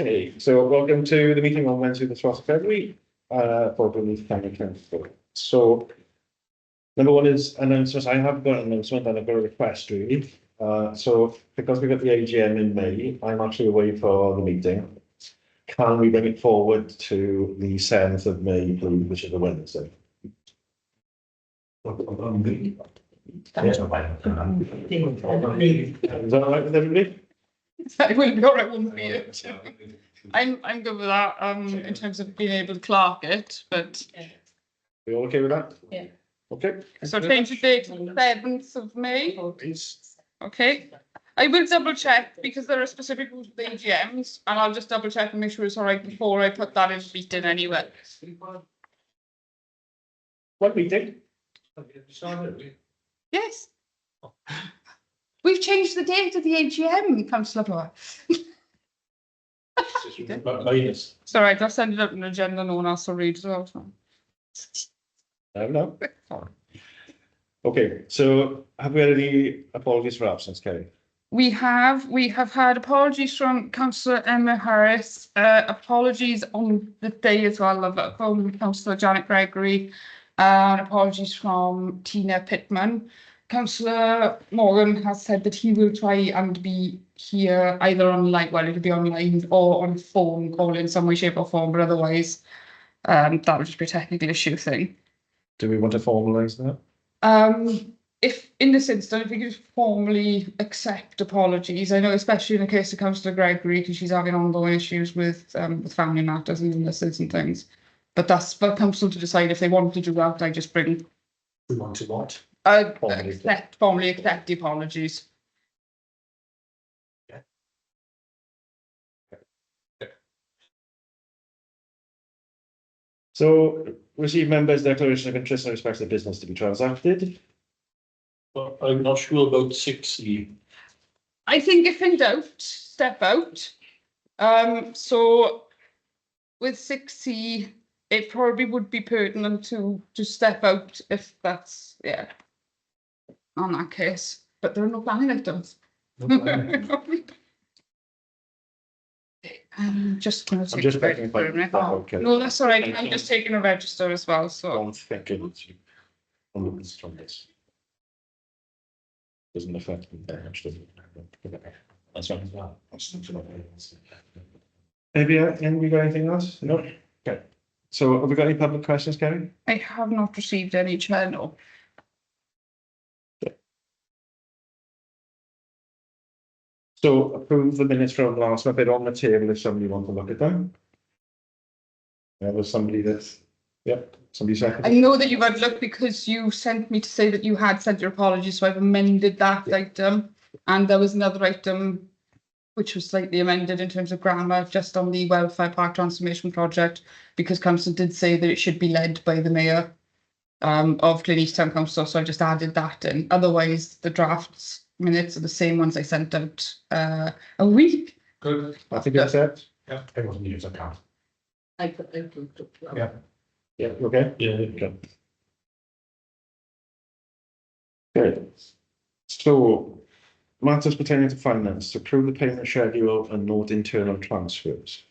Okay, so welcome to the meeting on Wednesday, the 12th of February, for Glynneath County Council. So, number one is announcements. I have got an announcement and I've got a request really. So, because we've got the AGM in May, I'm actually away for the meeting. Can we bring it forward to the 7th of May, please, which is a Wednesday? Is that all right with everybody? It will be all right with me. I'm good with that. In terms of being able to clerk it, but Are you all okay with that? Yeah. Okay. so change the date to the 7th of May. Please. Okay. I will double check because there are specific rules with the AGMs, and I'll just double check and make sure it's all right before I put that in the meeting anyway. What meeting? Yes. We've changed the date of the AGM, Councillor Blower. Minus. It's all right, I'll send it out an agenda, no one else will read it out. I don't know. Okay, so have we had any apologies for absence, Kerry? We have had apologies from Councillor Emma Harris, apologies on the day as well from Councillor Janet Gregory, and apologies from Tina Pittman. Councillor Morgan has said that he will try and be here either online, well, it'll be online or on phone call in some way, shape or form, but otherwise that would just be a technical issue thing. Do we want to formalise that? If in this instance, if we could formally accept apologies, I know especially in the case of Councillor Gregory, because she's having ongoing issues with family matters and illnesses and things. But that's for council to decide if they want to do that. I just bring. We want to what? Formally accept the apologies. Yeah. So, receive members' declaration of interest in respect to the business to be transacted. Well, I'm not sure about 6E. I think if in doubt, step out. So with 6C, it probably would be pertinent to step out if that's, yeah, on that case. But there are no planning items. I'm just going to take a register a minute. Okay. No, that's all right. I'm just taking a register as well. So I'm thinking it's on this from this. Doesn't affect me very much, does it? That's right as well. Have you got anything else? No. Okay. So have we got any public questions, Kerry? I have not received any, Chair, no. So approve the minutes from last month. They're on the table if somebody wants to look at them. There was somebody that's, yep, somebody seconded. I know that you've had a look because you sent me to say that you had sent your apologies, so I've amended that item. And there was another item which was slightly amended in terms of grammar, just on the welfare park transformation project, because council did say that it should be led by the mayor of Glynneath Town Council, so I just added that in. Otherwise, the drafts minutes are the same ones I sent out a week. Good. I think that's it. Yeah, I wasn't using account. Yeah. Yeah, okay? Yeah. Okay. Good. So, matters pertaining to finance, approve the payment schedule and note internal transfers.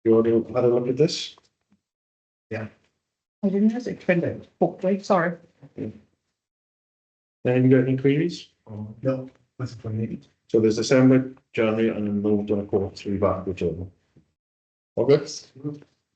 You already had a look at this? I didn't use it. Right, sorry. Have you got any queries? No, that's for me. So there's December, January, and then moved on a quarterly back return. Okay.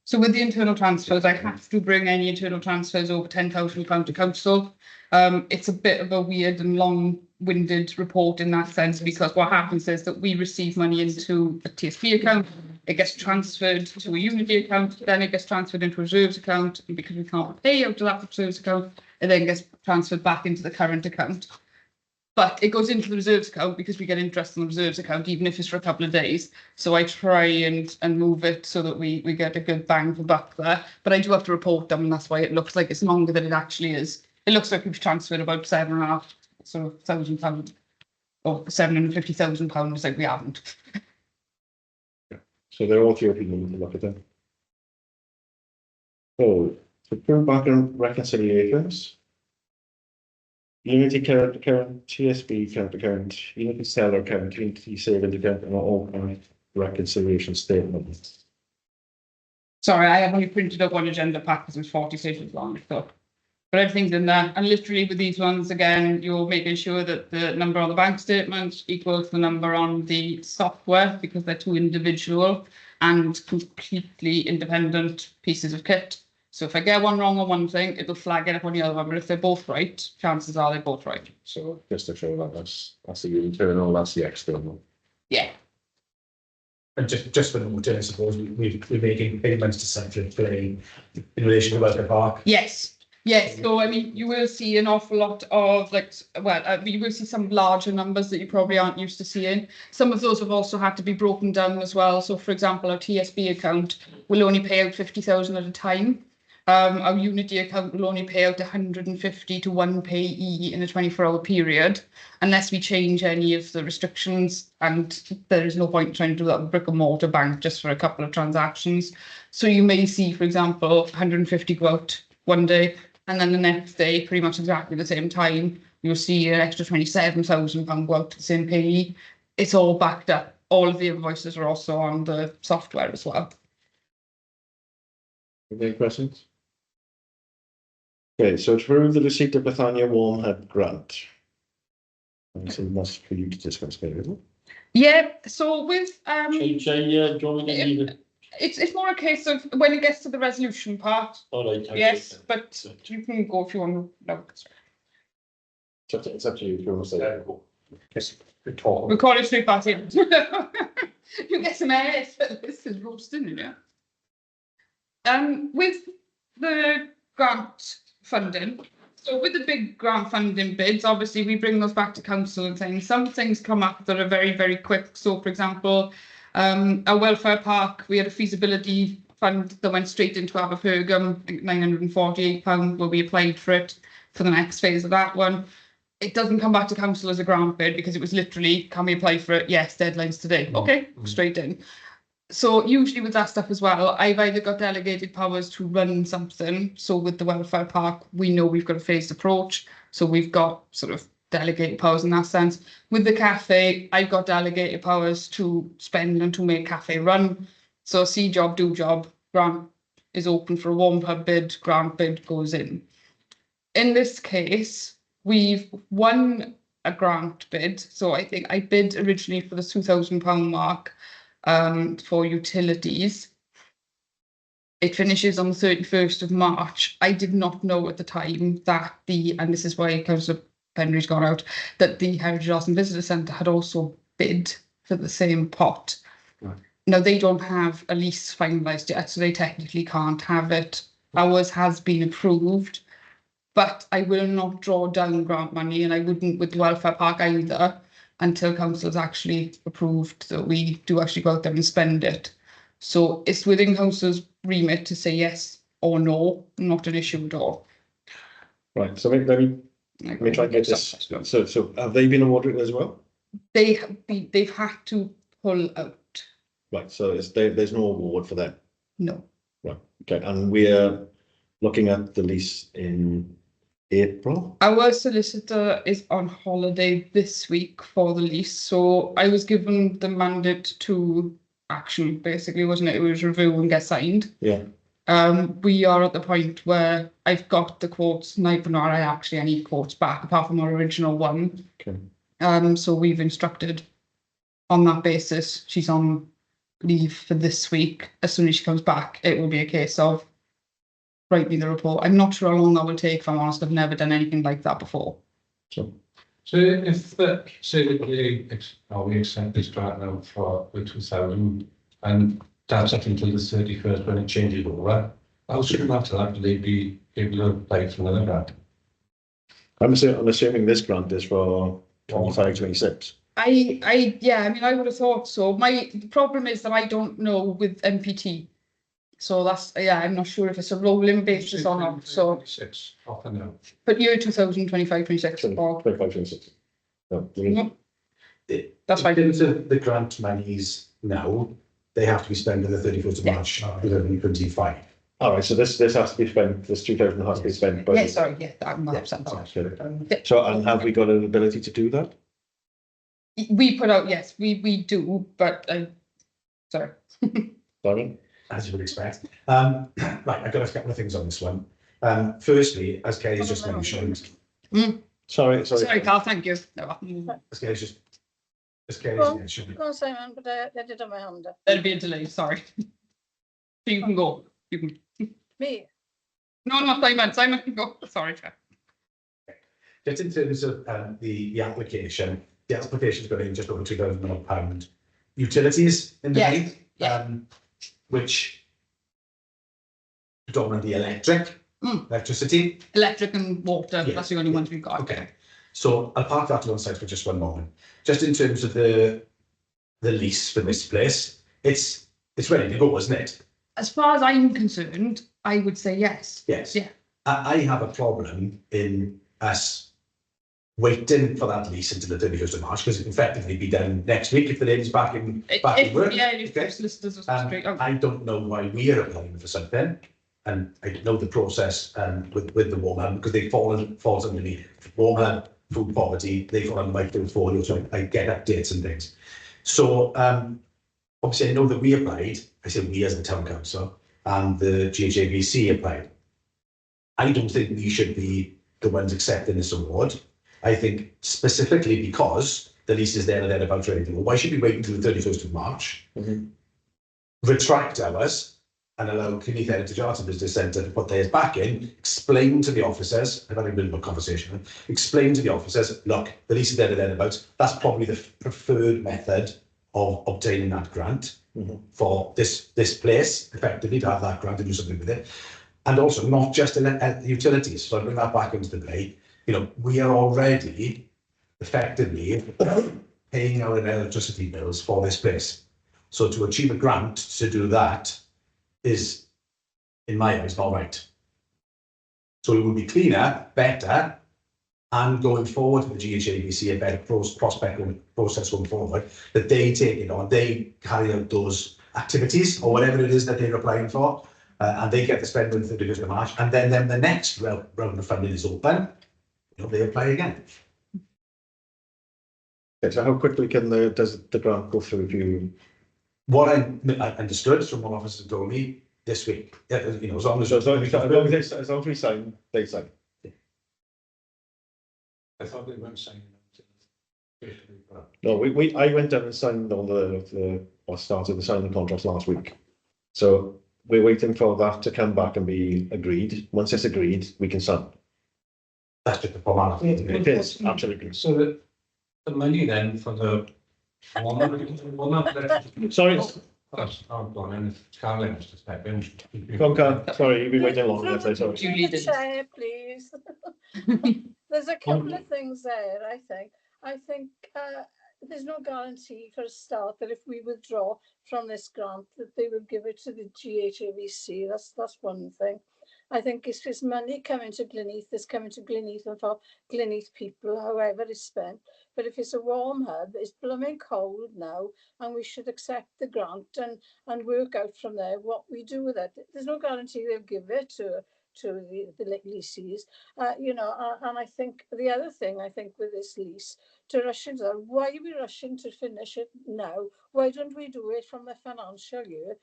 So with the internal transfers, I have to bring any internal transfers over £10,000 to council. It's a bit of a weird and long-winded report in that sense, because what happens is that we receive money into a TSP account, it gets transferred to a Unity account, then it gets transferred into a reserves account, and because we can't pay out of that reserves account, it then gets transferred back into the current account. But it goes into the reserves account because we get interest on the reserves account, even if it's for a couple of days. So I try and move it so that we get a good bang for buck there. But I do have to report them, and that's why it looks like it's longer than it actually is. It looks like we've transferred about £7,500 or £750,000. It's like we haven't. So they're all here if you need to look at them. So, approve bank and reconciliations. Unity current account, TSB current account, Unity seller account, Unity savings account, and all reconciliation statements. Sorry, I have only printed up one agenda pack because it was 40 pages long, so. But everything's in there, and literally with these ones, again, you're making sure that the number on the bank statement equals the number on the software, because they're two individual and completely independent pieces of kit. So if I get one wrong on one thing, it'll flag it up on the other one, but if they're both right, chances are they're both right. So just to show that that's the internal, that's the external. Yeah. And just for note, I suppose we're making payments to Central in relation to Welfare Park. Yes. Yes, so I mean, you will see an awful lot of you will see some larger numbers that you probably aren't used to seeing. Some of those have also had to be broken down as well. So for example, our TSB account will only pay out 50,000 at a time. Our Unity account will only pay out 150 to one payee in a 24-hour period, unless we change any of the restrictions, and there is no point trying to do that with brick and mortar bank just for a couple of transactions. So you may see, for example, 150 go out one day, and then the next day, pretty much exactly the same time, you'll see an extra £27,000 go out to the same payee. It's all backed up. All of the invoices are also on the software as well. Any questions? Okay, so to approve the receipt of Bethania Warmhead grant. So that's for you to discuss, isn't it? Yeah, so with Change, do you want me to leave it? it's more a case of when it gets to the resolution part. All right. Yes, but you can go if you want to. No. It's up to you if you want to say. Yes, good talk. We call it straight back in. You get some air. This is roasting, yeah. With the grant funding, so with the big grant funding bids, obviously we bring those back to council and things. Some things come up that are very, very quick. So, for example, our welfare park, we had a feasibility fund that went straight into Aberpergum, I think £948, where we applied for it for the next phase of that one. It doesn't come back to council as a grant bid because it was literally, can we apply for it? Yes, deadline's today. Okay, straight in. So usually with that stuff as well, I've either got delegated powers to run something. So with the welfare park, we know we've got a phased approach. So we've got sort of delegated powers in that sense. With the cafe, I've got delegated powers to spend and to make cafe run. So see job, do job, grant is open for a warm pub bid, grant bid goes in. In this case, we've won a grant bid. So I think I bid originally for the £2,000 mark for utilities. It finishes on the 31st of March. I did not know at the time that and this is why Councillor Penry's gone out, that the Heritage Arts and Visitor Centre had also bid for the same pot. Right. Now, they don't have a lease finalised yet, so they technically can't have it. Ours has been approved, but I will not draw down grant money, and I wouldn't with the welfare park either, until council's actually approved that we do actually go out there and spend it. So it's within council's remit to say yes or no, not an issue at all. Right, so let me try and get this. So have they been awarded as well? They've had to pull out. Right, so there's no award for them? No. Right, okay, and we're looking at the lease in April? Our solicitor is on holiday this week for the lease, so I was given the mandate to action, basically, wasn't it? It was review and get signed. Yeah. We are at the point where I've got the quotes, neither nor I actually any quotes back, apart from our original one. Okay. So we've instructed on that basis. She's on leave for this week. As soon as she comes back, it will be a case of write me the report. I'm not sure how long that will take, if I'm honest. I've never done anything like that before. So if say that we accept this grant now for 2,000 and that's up until the 31st when it changes over, how soon after that will they be able to apply for another grant? I'm assuming this grant is for 25, 26. Yeah, I mean, I would have thought so. The problem is that I don't know with MPT. So that's, I'm not sure if it's a rolling basis or not. So 26 off and down. But year 2025, 26. 25, 26. No, that's fine. In terms of the grant monies now, they have to be spent on the 31st of March 2025. All right, so this has to be spent, this 2,000 has to be spent. Yeah, sorry, yeah, I'm 100%. Okay. So, and have we got an ability to do that? We put out, yes, we do, but, sorry. Simon? As you would expect. Right, I've got a couple of things on this one. Firstly, as Kelly's just mentioned, Sorry. Sorry, Carl, thank you. No, as Kelly's Well, mentioned, Go on, Simon, but I did have my hand up. there'll be a delay, sorry. So you can go, you can, Me, no, not Simon, Simon can go, sorry, Chair. just in terms of the application's got in just over £2,000. Utilities in the Yes, main, yeah. which predominantly electricity. Electric and water, Yeah. that's the only ones we've got. Okay, so I'll park that to one side for just one moment. Just in terms of the lease for this place, it's ready to go, isn't it? As far as I'm concerned, I would say yes. Yes. Yeah. I have a problem in us waiting for that lease until the 31st of March, because it can effectively be done next week if the lady's back in work. Yeah, if Okay. solicitors are straight out. I don't know why we are applying for something, and I know the process with the warm hub, because they falls underneath warm hub, food poverty, they fall under my portfolio, so I get updates and things. So obviously I know that we applied, I said we as the town council, and the GHABC applied. I don't think we should be the ones accepting this award. I think specifically because the lease is there and then about ready to go. Why should we wait until the 31st of March? Retract ours and allow Glynneath Heritage Arts and Business Centre to put theirs back in, explain to the officers, I've had a bit of a conversation, explain to the officers, look, the lease is there and then about, that's probably the preferred method of obtaining that grant for this place, effectively to have that grant and do something with it. And also not just utilities, so I bring that back into the play. You know, we are already effectively paying our electricity bills for this place. So to achieve a grant to do that is, in my eyes, not right. So it would be cleaner, better, and going forward for the GHABC, a better process going forward, that they take it on, they carry out those activities or whatever it is that they're applying for, and they get to spend on the 31st of March, and then the next round of funding is open, you know, they apply again. Okay, so how quickly does the grant go through review? What I understood from what officers told me this week, you know, as long as So as long as we sign, they sign. I thought they weren't saying. No, I went down and signed on or started to sign the contracts last week. So we're waiting for that to come back and be agreed. Once it's agreed, we can sign. that's just the formality. It is, absolutely. So the money then for the Sorry, That's not gone in, Caroline has to step in. come on, sorry, you've been waiting long, let's say sorry. Julie the did. chair, please. There's a couple of things there, I think. I think there's no guarantee for a start that if we withdraw from this grant that they will give it to the GHABC. That's one thing. I think it's just money coming to Glynneath, it's coming to Glynneath and for Glynneath people, however it's spent. But if it's a warm hub, it's blooming cold now, and we should accept the grant and work out from there what we do with it. There's no guarantee they'll give it to the leases, you know, and I think the other thing I think with this lease, to rush into that, why are we rushing to finish it now? Why don't we do it from the financial year,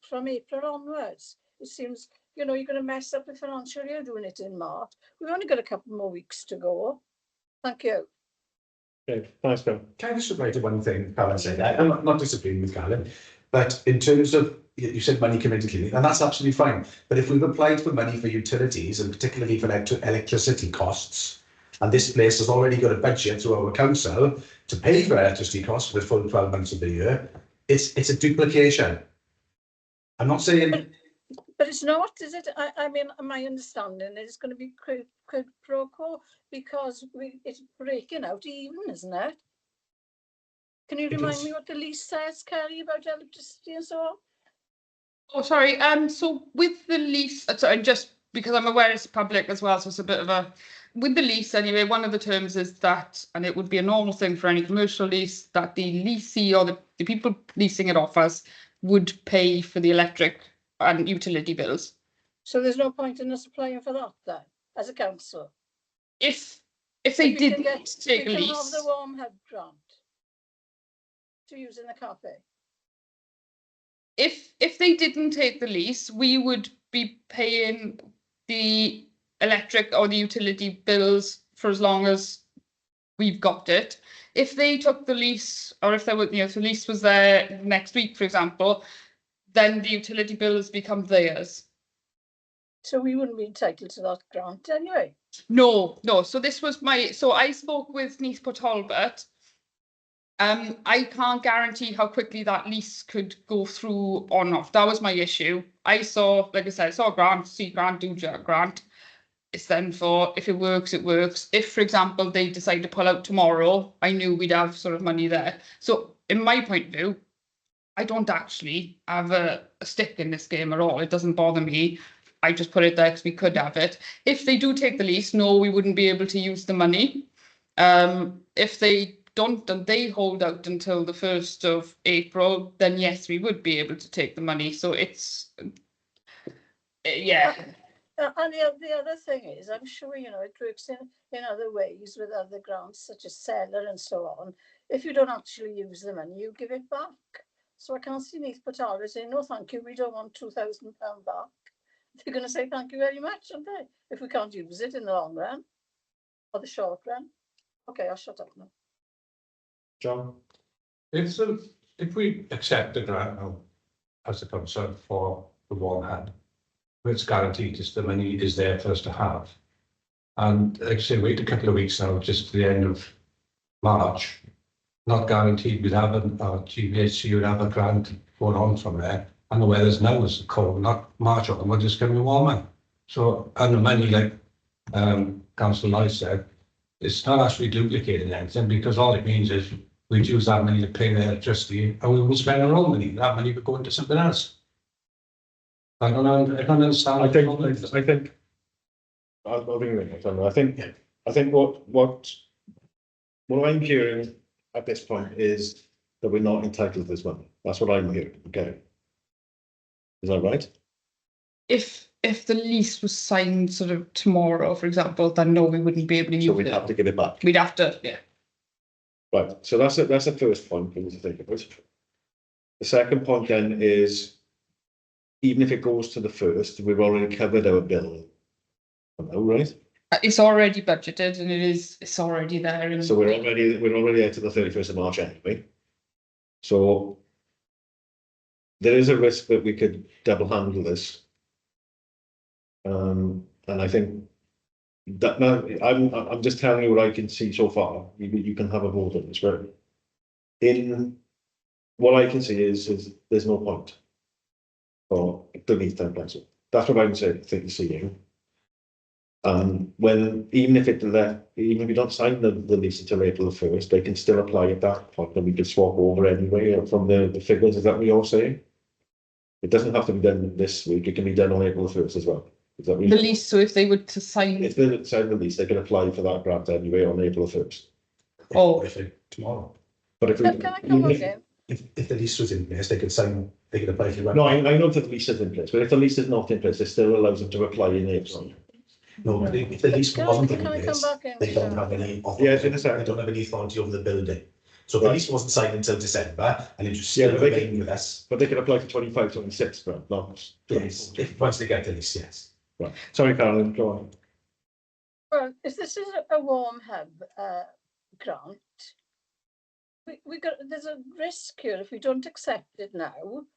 from April onwards? It seems, you know, you're going to mess up the financial year doing it in March. We've only got a couple more weeks to go. Thank you. Okay, thanks, Bill. Can I just reply to one thing Carolyn said? I'm not disagreeing with Carolyn, but in terms of, you said money coming to Glynneath, and that's absolutely fine. But if we've applied for money for utilities, and particularly for electricity costs, and this place has already got a budget through our council to pay for electricity costs for the full 12 months of the year, it's a duplication. I'm not saying... But it's not, is it? I mean, my understanding is it's going to be quid pro quo because it's breaking out even, isn't it? Can you remind me what the lease says, Kerry, about electricity and so on? Oh, sorry. So with the lease, sorry, just because I'm aware it's public as well, so it's a bit of a, with the lease anyway, one of the terms is that, and it would be a normal thing for any commercial lease, that the leasee or the people leasing it off us would pay for the electric and utility bills. So there's no point in us applying for that then, as a council? If they We can didn't get- take a We can have lease, the warm hub grant to use in the cafe. if they didn't take the lease, we would be paying the electric or the utility bills for as long as we've got it. If they took the lease, or if there were, if the lease was there next week, for example, then the utility bills become theirs. So we wouldn't be entitled to that grant anyway. No. So this was so I spoke with Glynneath Talbot. I can't guarantee how quickly that lease could go through or not. That was my issue. I saw, like I said, I saw a grant, C grant, do grant. It's then for, if it works, it works. If, for example, they decide to pull out tomorrow, I knew we'd have sort of money there. So in my point of view, I don't actually have a stick in this game at all. It doesn't bother me. I just put it there because we could have it. If they do take the lease, no, we wouldn't be able to use the money. If they don't and they hold out until the 1st of April, then yes, we would be able to take the money. So it's, yeah. And the other thing is, I'm sure, it works in other ways with other grants, such as Seller and so on. If you don't actually use the money, you give it back. So I can't see Glynneath Talbot saying, no, thank you, we don't want £2,000 back. They're going to say thank you very much, aren't they? If we can't use it in the long run or the short run. Okay, I'll shut up now. John? If we accept the grant now as a concern for the warm hand, it's guaranteed is the money is there for us to have. And like I say, wait a couple of weeks now, just to the end of March, not guaranteed we'd have a GVHC would have a grant going on from there. And the weather's now is cold, not March onwards, it's going to be warmer. So, and the money, like Councillor Lloyd said, it's not actually duplicating anything, because all it means is we'd use that money to pay the electricity and we will spend our own money. That money would go into something else. I don't know. I don't understand. I think. I'll bring you in. I think what I'm hearing at this point is that we're not entitled to this money. That's what I'm hearing. Okay. Is that right? If the lease was signed sort of tomorrow, for example, then no, we wouldn't be able to use So we'd it. have to give it back. We'd have to, yeah. Right. So that's the first point we need to think about. The second point then is, even if it goes to the 1st, we've already covered our bill. Oh, right. It's already budgeted and it's already there. And So we're already out to the 31st of March anyway. So there is a risk that we could double handle this. And I think that now I'm just telling you what I can see so far. You can have a vote on this, but in what I can see is there's no point for Glynneath Town Council. That's what I'm seeing. When even if we don't sign the lease until April 1st, they can still apply at that point, and we can swap over anyway from the figures. Is that what you're saying? It doesn't have to be done this week. It can be done on April 1st as well. Is that the lease, so if they were to sign, if they sign the lease, they can apply for that grant anyway on April 1st. Oh. If they, tomorrow. But if we, Can I come again? If the lease was in place, they could apply for. no, I know that the lease is in place, but if the lease is not in place, it still allows them to apply in April. No, but if the lease wasn't in Can I place, come back in? they don't have any. Yeah, it's in a second. They don't have any authority over the building. So if the Right. lease wasn't signed until December, and it just Yeah, still but they remained with us. But they can apply for 25, 26 grant, not. Yes, once they get the lease, yes. Right. Sorry, Carolyn, go on. Well, if this is a warm hub grant, there's a risk here if we don't accept it now,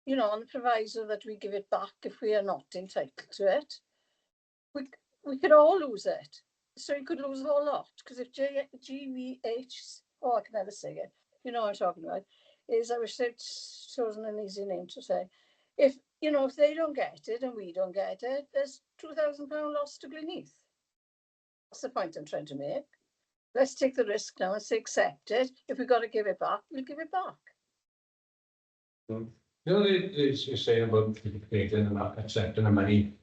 on the proviso that we give it back if we are not entitled to it. We could all lose it. So you could lose a whole lot, because if GVH, I can never say it, you know what I'm talking about, I wish they'd chosen an easy name to say. If they don't get it and we don't get it, there's £2,000 lost to Glynneath. That's the point I'm trying to make. Let's take the risk now and say accept it. If we've got to give it back, we'll give it back. You're saying about taking and not accepting the money,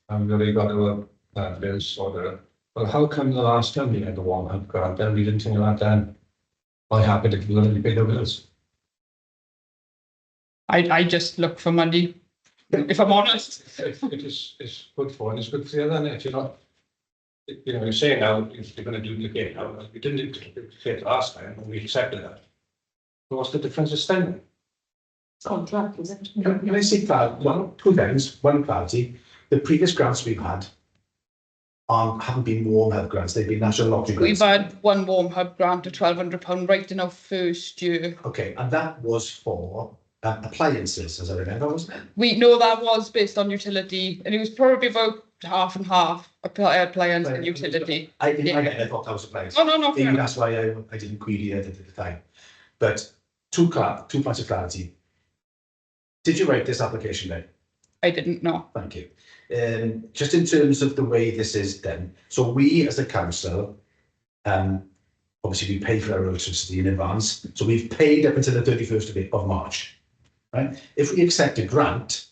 and really got to bills sorted. Well, how come the last time we had the warm up grant, then we didn't think of that then? Why happy to pay the bills? I just look for money if I'm honest. It's good for and it's good for the other, if you're not, you know, you're saying now you're going to duplicate now, you didn't duplicate last time, and we accepted that. So what's the difference this time? Contract, is it? Can I say two things? One, clarity. The previous grants we've had haven't been warm hub grants, they've been national lottery We've grants. had one warm hub grant of £1,200 right in our first year. Okay, and that was for appliances, as I remember, wasn't it? We know that was based on utility, and it was probably about half and half appliance and utility. I Yeah. thought that was appliances. Oh, no, fair Maybe enough. that's why I didn't query it at the time. But two points of clarity. Did you write this application then? I didn't know. Thank you. Just in terms of the way this is done, so we as the council, obviously we pay for our electricity in advance, so we've paid up until the 31st of March, right? If we accept a grant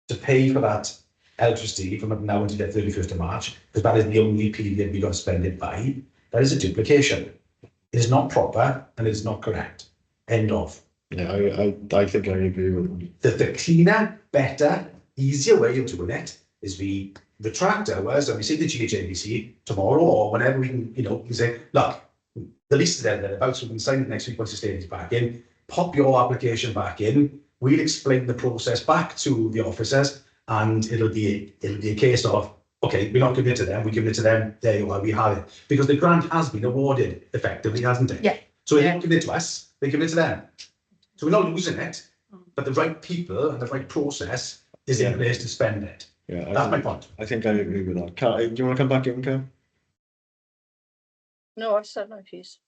to pay for that electricity from now until the 31st of March, because that is the only period we've got to spend it by, that is a duplication. It is not proper and it is not correct. End of. Yeah, I think I agree with you. The cleaner, better, easier way of doing it is we retract ours and we say to GHABC tomorrow or whenever we can, you know, we say, look, the lease is there, thereabouts, we can sign it next week once the state is back in, pop your application back in, we'll explain the process back to the officers and it'll be a case of, okay, we're not giving it to them, we give it to them, there you are, we have it. Because the grant has been awarded effectively, hasn't it? Yeah. So they're not giving it to us, they're giving it to them. So we're not losing it, but the right people and the right process is in place to spend it. Yeah, That's my point. I think I agree with that. Kat, do you want to come back in, Kat? No, I've said my piece.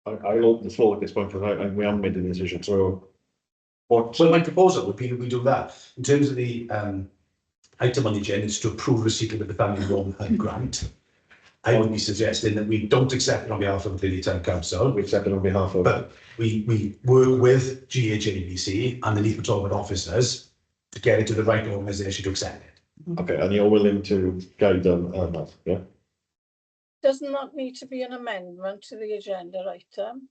I'll open the floor at this point because we haven't made the decision. So, what? So my proposal would be that we do that. In terms of the item on the agenda, is to approve receipt of the family home grant. I would be suggesting that we don't accept it on behalf of the Glynneath Town Council, We accept it on behalf of. but we work with GHABC and the Leith Patrolman officers to get it to the right organisation to accept it. Okay, and you're willing to guide them on that, yeah? Does not need to be an amendment to the agenda item.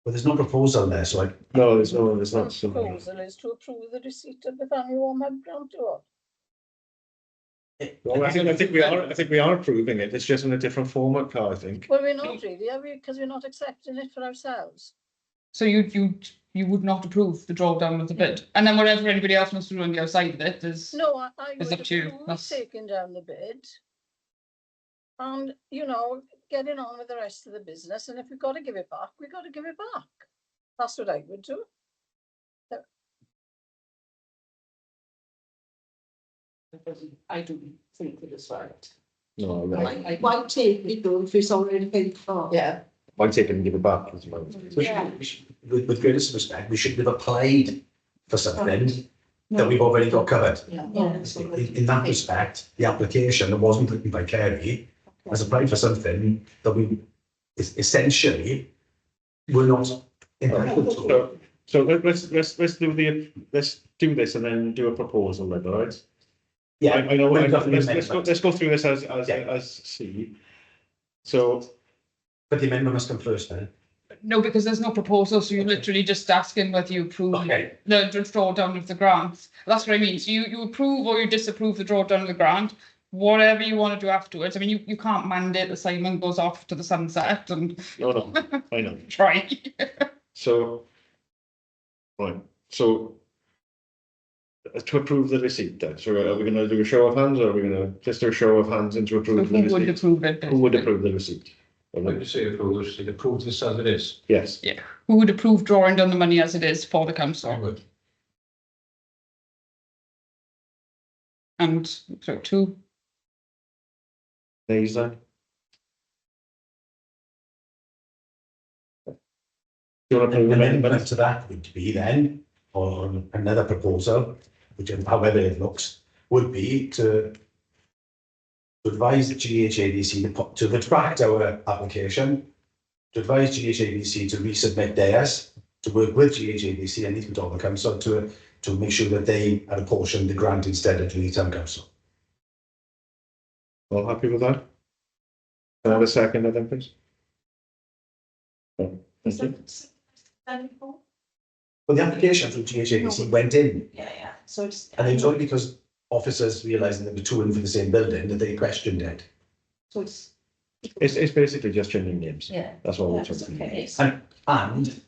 But there's no proposal there, so No, there's not The something. proposal is to approve the receipt of the family warm hub grant or Well, I think we are approving it. It's just in a different format, Kat, I think. well, we're not really, are we? Because we're not accepting it for ourselves. So you would not approve the drawdown of the bid, and then whatever anybody else wants to do on the outside of it is. No, I It's would up to you. approve That's- taking down the bid. And, you know, getting on with the rest of the business, and if we've got to give it back, we've got to give it back. That's what I would do. I don't think it is right. No, Why take it though if it's already paid for? Yeah. why take it and give it back as well? Yeah. with greatest respect, we shouldn't have applied for something that we've already got covered. Yeah. In that respect, the application that wasn't written by Kerry has applied for something that we essentially were not entitled to. So let's do this and then do a proposal then, all right? Yeah, I know, we've got the let's go amendment. through this as Yeah. C. So, But the amendment must come first then. No, because there's no proposal, so you're literally just asking whether you approve Okay. the drawdown of the grant. That's what I mean. So you approve or you disapprove the drawdown of the grant, whatever you want to do afterwards. I mean, you can't mandate that Simon goes off to the sunset and no, I know. try. So, right, so to approve the receipt then, so are we going to do a show of hands or are we going to just do a show of hands and to So approve the who would receipt? approve it? Who would approve the receipt? Like you say, approve this as it is. Yes, Who would approve drawing down the money as it is for the I council? would. And so two. nays then? Do you want to An approve the amendment amendment? to that would be then, or another proposal, which however it looks, would be to advise the GHABC to retract our application, to advise GHABC to resubmit theirs, to work with GHABC and Leith Patrolman Council to make sure that they had apportioned the grant instead of Glynneath Town Council. All happy with that? Can I have a second then, please? Is Thank that standing for? Well, the application through GHABC went in, Yeah, so it's. and it was only because officers realising there were two in for the same building that they questioned it. So it's. It's basically just changing names. Yeah. That's what we're That's talking okay. about.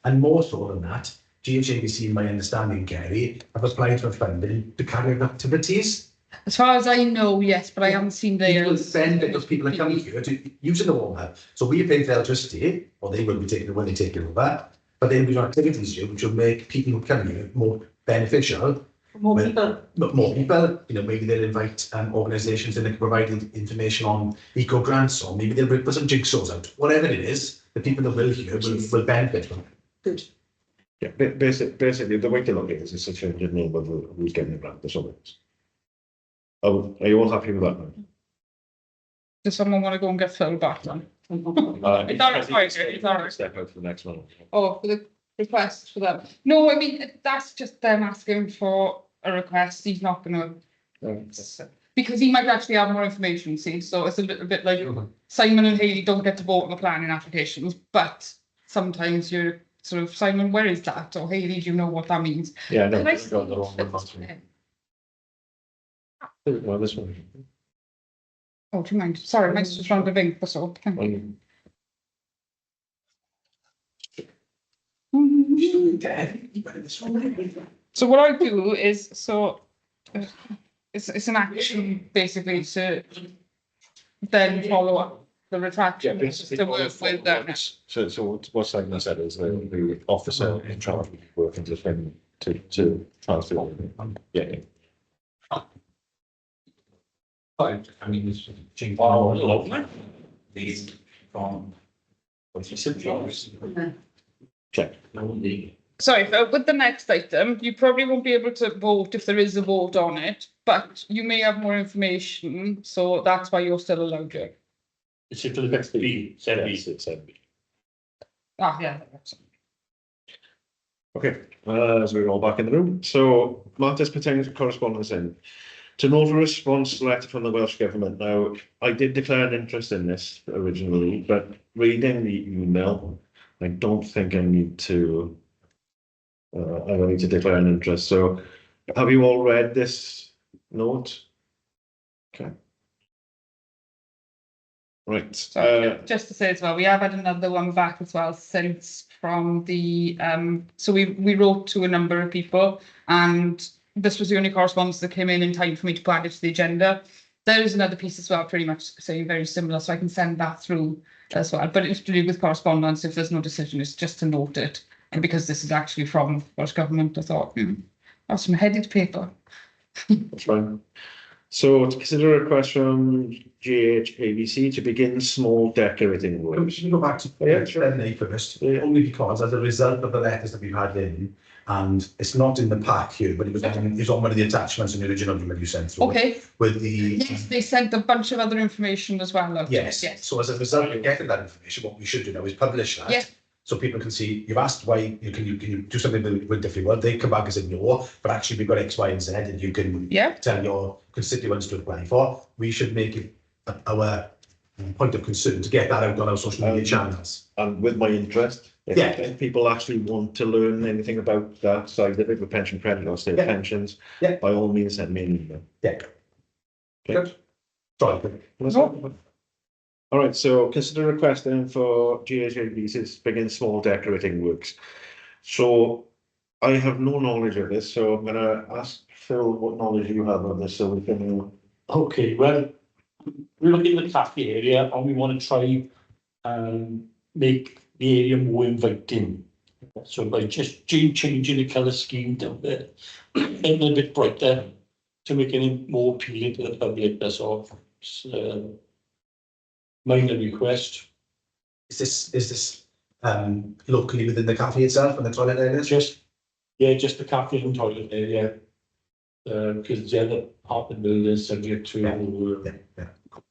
And more so than that, GHABC, in my understanding, Kerry, have applied for funding to carry out activities. As far as I know, yes, but I haven't seen People theirs. spend because people are coming here to using the warm hub. So we are paying for electricity, or they will be taking it when they take it over. But then we do activities here which will make people who come here more beneficial. More Well, people. But more people, maybe they'll invite organisations and they can provide information on eco grants, or maybe they'll put some jigsaws out. Whatever it is, the people that will here will benefit from it. Good. Yeah, basically, the way to look at it is it's a change in name of who's getting the grant, that's all it is. Oh, are you all happy with that? Does someone want to go and get Phil back then? It's all right, it's all right. Step out for the next one. Oh, for the request for them. No, I mean, that's just them asking for a request. He's not gonna, because he might actually have more information, see, so it's a little bit like Simon and Hayley don't get to vote on the planning applications, but sometimes you're sort of, Simon, where is that? Or Hayley, do you know what that means? Yeah, no, Can I I've got the wrong one. last see- week. Well, this one. Oh, do you mind? Sorry, mine's just round the ring, that's all. So what I do is, it's an action basically to then follow up the retraction, to work with them. So what Simon said is the officer in charge will be working with him to transfer. Yeah. I mean, it's changing. Oh, lovely. These from. What's your symptoms? Check. Sorry, with the next item, you probably won't be able to vote if there is a vote on it, but you may have more information, so that's why you're still allowed to. It's to the best B, said B. Yes, it's B. Ah, yeah. That's it. Okay, as we're all back in the room, so matters pertaining to correspondence in. To note a response letter from the Welsh Government. Now, I did declare an interest in this originally, but reading the email, I don't think I need to. I don't need to declare an interest. So, have you all read this note? Okay. Right. So just to say as well, we have had another one back as well since from the, so we wrote to a number of people, and this was the only correspondence that came in time for me to add it to the agenda. There is another piece as well, pretty much saying very similar, so I can send that through as well. But it's to do with correspondence. If there's no decision, it's just to note it. And because this is actually from Welsh Government, I thought, that's some headed paper. That's fine. So to consider a request from GHABC to begin small decorating works. Can we go back to Yeah, sure. 11A first? Yeah. Only because as a result of the letters that we've had in, and it's not in the pack here, but it was on one of the attachments in the original email you sent through. Okay. With the. Yes, they sent a bunch of other information as well. Out. Yes. Yes. So as a result of getting that information, what we should do now is publish that. Yeah. So people can see, you've asked why, can you do something with different world? They come back and say no, but actually we've got X, Y, and Z, and you can tell your constituents to apply for. We should make it our point of concern to get that out on our social media channels. And with my interest, if people actually want to learn anything about that side of it, with pension credit or state pensions, by all means send me an email. Yeah. Okay. Sorry. All right, so consider requesting for GHABC to begin small decorating works. So I have no knowledge of this, so I'm gonna ask Phil what knowledge you have of this, so we can. Okay, well, we're looking at the cafe area and we want to try and make the area more inviting. So by just changing the colour scheme down there, a little bit brighter to make it more appealing to the public, that's all. So, minor request. Is this locally within the cafe itself and the toilet areas? Just the cafe and toilet area. Because the other part of the building is subject to.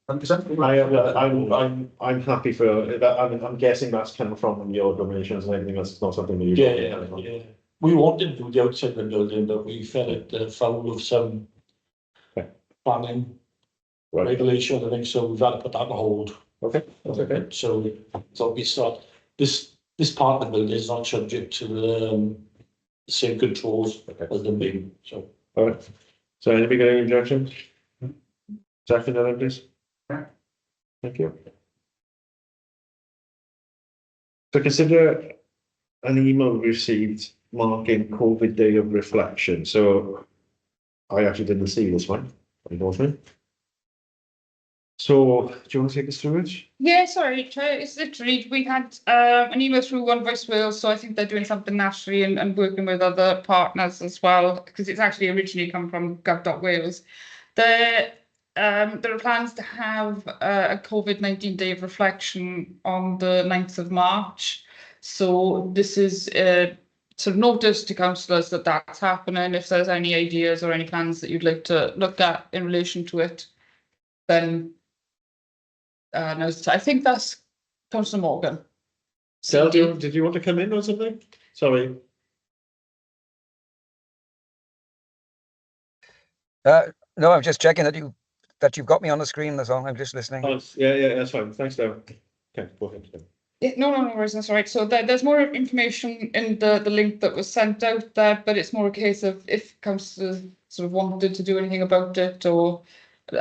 100%. I'm happy for that. I'm guessing that's coming from your donations and everything else. It's not something that you. Yeah. We wanted to do the outside of the building, but we fell at foul of some planning regulation, I think, so we've had to put that on hold. Okay, that's okay. So we start, this this part of the building is not subject to the same controls as the main, so. All right. So anybody got any objections? Second, then, please. Thank you. So consider an email we received marking COVID Day of Reflection. So I actually didn't see this one, unfortunately. So do you want to take us through it? Yeah, sorry, it's literally, we had an email through One Voice Wales, so I think they're doing something nationally and working with other partners as well, because it's actually originally come from gov.wales. There are plans to have a COVID-19 Day of Reflection on the 9th of March. So this is sort of notice to councillors that that's happening. If there's any ideas or any plans that you'd like to look at in relation to it, then no, I think that's Councillor Morgan. Sel, did you want to come in or something? Sorry. No, I'm just checking that you've got me on the screen. That's all. I'm just listening. Oh, yeah, that's fine. Thanks, Dale. Okay, go ahead. Yeah, no worries, that's all right. So there's more information in the link that was sent out there, but it's more a case of if councillors sort of wanted to do anything about it or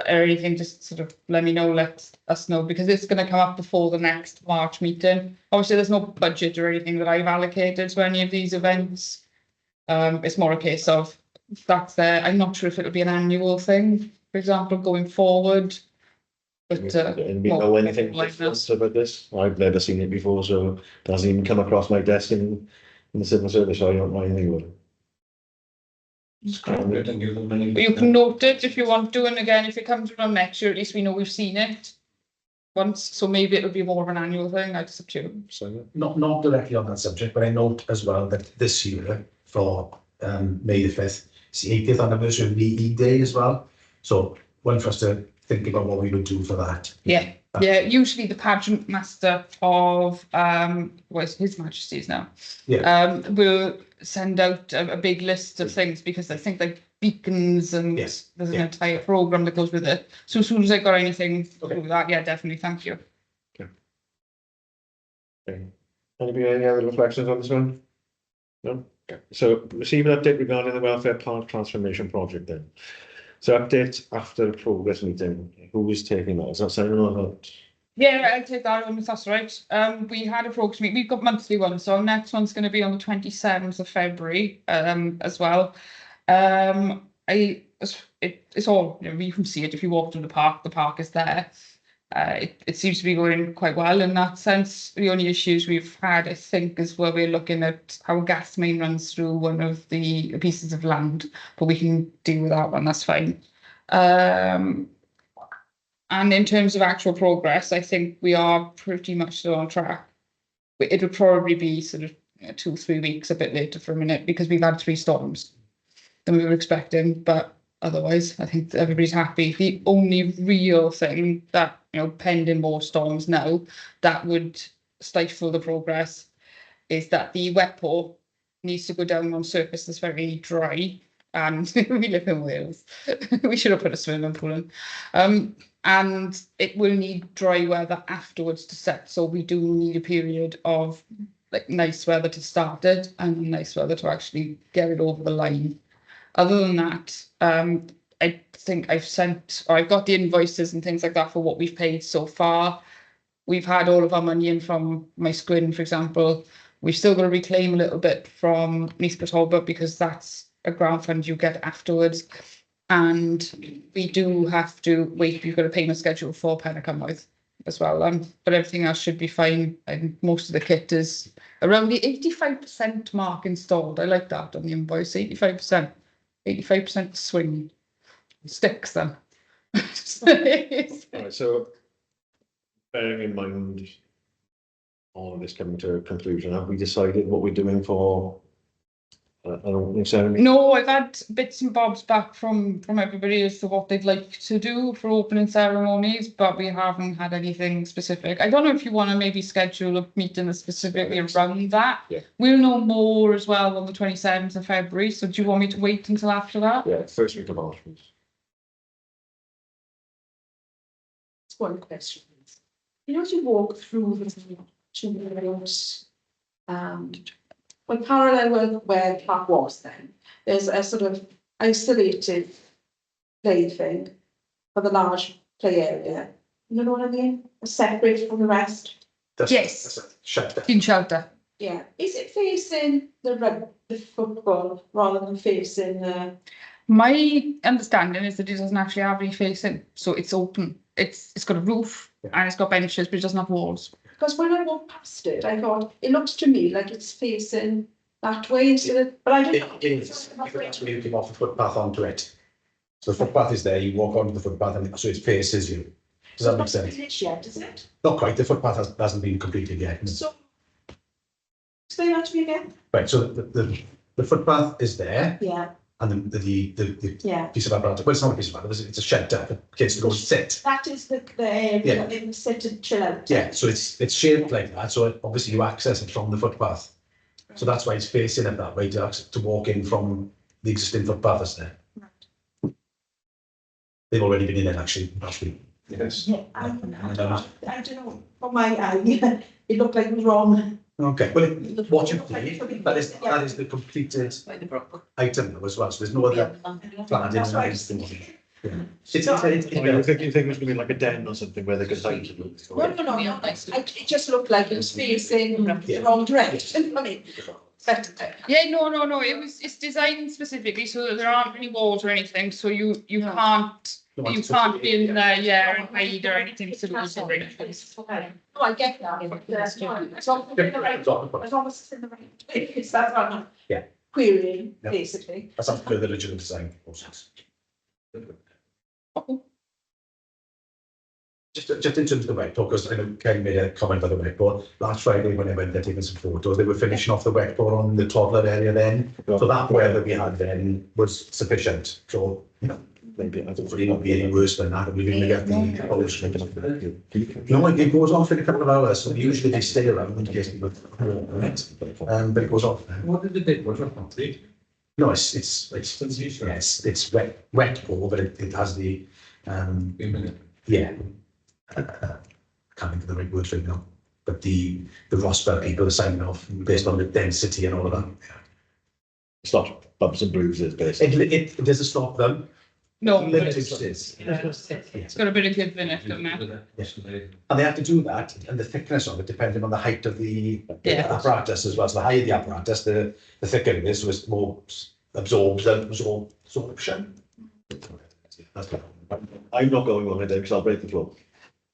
anything, just sort of let me know, let us know, because it's going to come up before the next March meeting. Obviously, there's no budget or anything that I've allocated to any of these events. It's more a case of that's there. I'm not sure if it'll be an annual thing, for example, going forward. But Anybody know anything about this? I've never seen it before, so it doesn't even come across my desk in the civil service, so I don't know anything about it. Scrap it and give them money. you can note it if you want to, and again, if it comes around next year, at least we know we've seen it once, so maybe it'll be more of an annual thing. I just up to you. So, Not directly on that subject, but I note as well that this year for May the 5th, it's the 80th anniversary of VE Day as well. So one for us to think about what we would do for that. Yeah, usually the pageant master of His Majesty's now. Yeah. Will send out a big list of things, because I think like beacons and Yes, there's an yeah. entire program that goes with it. So as soon as I got anything Okay. through that, yeah, definitely, thank you. okay. Anybody any other reflections on this one? No? Okay. So receive an update regarding the welfare park transformation project then. So update after the progress meeting. Who is taking that? Is that Simon or not? Yeah, I'll take that on if that's right. We had a progress meeting. We've got monthly ones, so our next one's going to be on the 27th of February as well. It's all, you can see it if you walk through the park is there. It seems to be going quite well in that sense. The only issues we've had, I think, is where we're looking at how a gas main runs through one of the pieces of land, but we can deal with that one, that's fine. And in terms of actual progress, I think we are pretty much still on track. It would probably be sort of 2-3 weeks, a bit later for a minute, because we've had 3 storms than we were expecting, but otherwise I think everybody's happy. The only real thing that, pending more storms now, that would stifle the progress is that the wet pool needs to go down on surface that's very dry, and we live in Wales. We should have put a swimming pool in. And it will need dry weather afterwards to set, so we do need a period of like nice weather to start it and nice weather to actually get it over the line. Other than that, I think I've got the invoices and things like that for what we've paid so far. We've had all of our money in from my Squin, for example. We've still got to reclaim a little bit from Nice Talbot, because that's a grant fund you get afterwards. And we do have to wait. We've got a payment schedule for Penacumnoeth as well. But everything else should be fine. And most of the kit is around the 85% mark installed. I like that on the invoice. 85%. 85% swing. Sticks then. Right, so bearing in mind all of this coming to a conclusion, have we decided what we're doing for an opening ceremony? No, I've had bits and bobs back from everybody as to what they'd like to do for opening ceremonies, but we haven't had anything specific. I don't know if you want to maybe schedule a meeting that's specifically around that. Yeah. We'll know more as well on the 27th of February. So do you want me to wait until after that? Yeah, first week of March, please. It's one question. As you walk through the 2 rooms, Well, parallel with where the park was then, there's a sort of isolated play thing for the large play area. You know what I mean? Separate from the rest. Yes. That's a shelter. Teen shelter. Yeah. Is it facing the football rather than facing My understanding is that it doesn't actually have any facing, so it's open. It's got a roof and it's got benches, but it doesn't have walls. because when I walked past it, I thought it looks to me like it's facing that way instead of, but I don't know. It is, because that's where you come off the footpath onto it. So the footpath is there, you walk onto the footpath and so it faces you. Does that make sense? It's not finished yet, is it? Not quite, the footpath hasn't been completed yet. So, explain that to me again. Right, so the footpath is there Yeah, and the yeah. piece of apparatus, well, it's not a piece of apparatus, it's a shelter for kids to go and sit. That is the area Yeah. that they can sit and chill out. Yeah, so it's shaped like that, so obviously you access it from the footpath. So that's why it's facing it that way, to walk in from the existing footpath is there. Right. They've already been in it actually, last week. Yes. Yeah, I don't know, from my eye, it looked like it was wrong. Okay, well, watching that is the completed By the brook. item now as well, so there's no other planned in That's or right. anything. Yeah. You think it was gonna be like a den or something where they could hide it? No, it just looked like it was facing the wrong direction, I mean, but, Yeah, no. It's designed specifically so that there aren't any walls or anything, so you can't be in there, and hide or anything. So no, I get that, but as long as it's in the right, as long as it's in the right place, that's what I'm Yeah. querying, Yeah. basically. That's after the original design process. Just in terms of the whiteboard, because I know Ken made a comment about the whiteboard. Last Friday when I went there taking some photos, they were finishing off the whiteboard on the toddler area then. So that weather we had then was sufficient. So, Maybe. hopefully it won't be any worse than that. We're going to get the pollution. No, it goes off in a couple of hours. So usually they stay around in case people but it goes off. What did they do? Was it complete? No, it's yes, it's wet ball, but it has the yeah. Can't think of the right word for it now. But the Rosberg people are signing off based on the density and all of that. It's not bumps and bruises, basically. It doesn't stop them. No, Limited it's distance. got a bit of give in it, doesn't it? Yesterday. And they have to do that, and the thickness of it depending on the height of the apparatus as well. So the higher the apparatus, the thicker it is, so it's more absorption. That's the problem. I'm not going on it because I'll break the floor.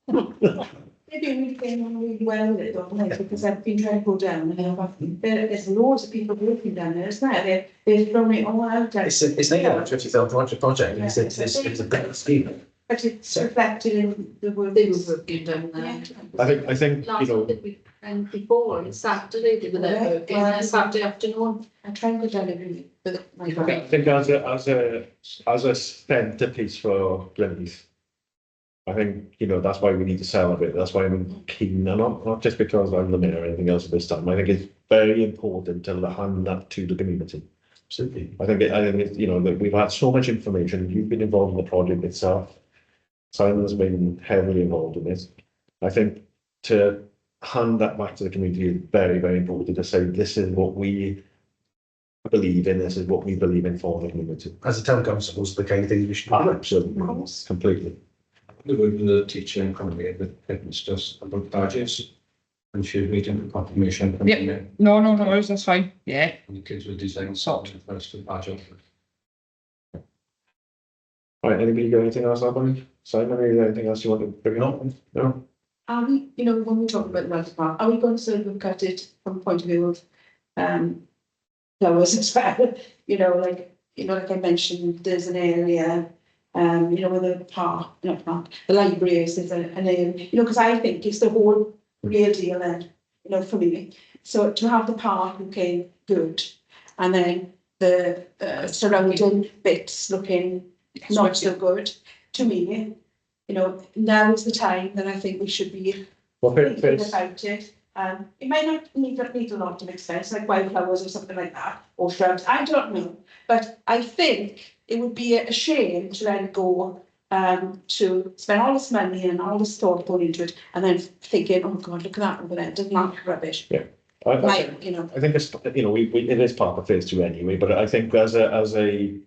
Maybe we came on really well with it, don't they? Because I've been trying to go down and there's loads of people working down there, isn't there? They've thrown it all out. It's like a 50,000 project. It's a big scheme. But it's reflected in the work they were working down there. I think Last week and before on Saturday they were there working, Saturday afternoon. I try and go down every week with my I friend. think as a centerpiece for Glynneath, I think, that's why we need to celebrate. That's why I'm keen, and not just because I'm the mayor or anything else at this time. I think it's very important to hand that to the community. Absolutely. I think it's, that we've had so much information. You've been involved in the project itself. Simon's been heavily involved in it. I think to hand that back to the community is very, very important to say this is what we believe in. This is what we believe in for the community. As a town council, those are the kind of things we should do. Absolutely, completely. The word with the teacher and convey that it's just about badges. And she's waiting for confirmation. From Yep. them. No, that's fine. Yeah. And the kids will design something for us to badge off. All right, anybody got anything else, Simon? Simon, is there anything else you want to bring up? No? Are we, when we talk about the Welsh Park, are we going to sort of cut it from the point of view of flowers as well? Like I mentioned, there's an area, where the the library is an area, because I think it's the whole real deal then, for me. So to have the park looking good, and then the surrounding bits looking not so good, to me, now is the time that I think we should be thinking about it. It might not need a lot of expense, like wildflowers or something like that, or shrubs, I don't know. But I think it would be a shame to let it go, to spend all this money and all this thought going into it, and then thinking, oh God, look at that over there, doesn't that look rubbish? Yeah. you know. I think it's, you know, it is part of phase 2 anyway, but I think as an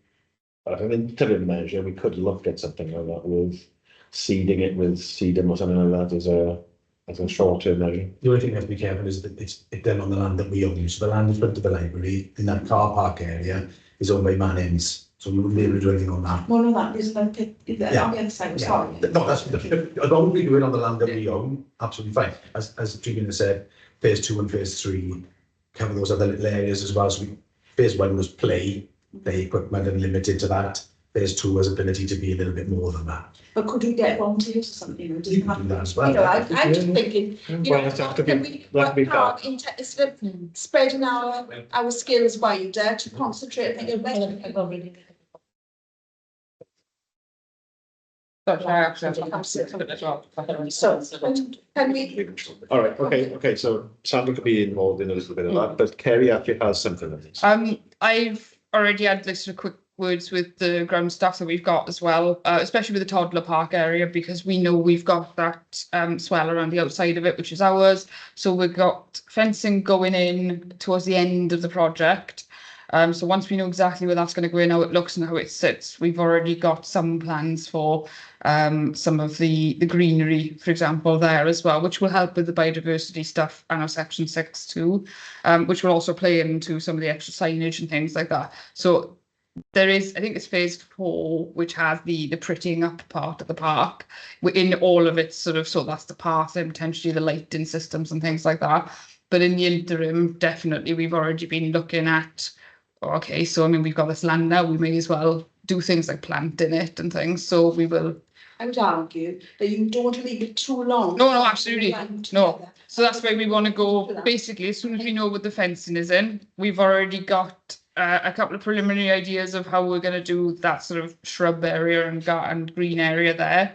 interim measure, we could look at something like that with seeding it with sedum or something like that as a short-term measure. The only thing we have to be careful is that it's done on the land that we own. So the land in front of the library in that car park area is owned by Mannings. So we wouldn't be able to do anything on that. Well, no, that is like, on the other side, sorry. No, that's, as long as we do it on the land that we own, absolutely fine. As Julian has said, phase 2 and phase 3 cover those other little areas as well. So phase 1 was play equipment and limited to that. Phase 2 was ability to be a little bit more than that. But could we get volunteers or something? Or You can do that as well. You know, I'm just thinking, you Well, know, it's have to can be, we that to be work hard in sort of spreading our skills wider to concentrate on your best. So, can we, all right, okay, so Sandra could be involved in a little bit of that, but Kerry actually has something of this. I've already had this sort of quick words with the ground staff that we've got as well, especially with the toddler park area, because we know we've got that swell around the outside of it, which is ours. So we've got fencing going in towards the end of the project. So once we know exactly where that's going to go in, how it looks and how it sits, we've already got some plans for some of the greenery, for example, there as well, which will help with the biodiversity stuff and our section 6 too, which will also play into some of the extra signage and things like that. So there is, I think it's phase 4, which has the prettying up part of the park in all of its sort of, so that's the path and potentially the lighting systems and things like that. But in the interim, definitely we've already been looking at, okay, so I mean, we've got this land now, we may as well do things like planting it and things, so we will. I would argue that you don't leave it too long. No, absolutely, no. So that's why we want to go, basically, as soon as we know what the fencing is in, we've already got a couple of preliminary ideas of how we're going to do that sort of shrub area and green area there.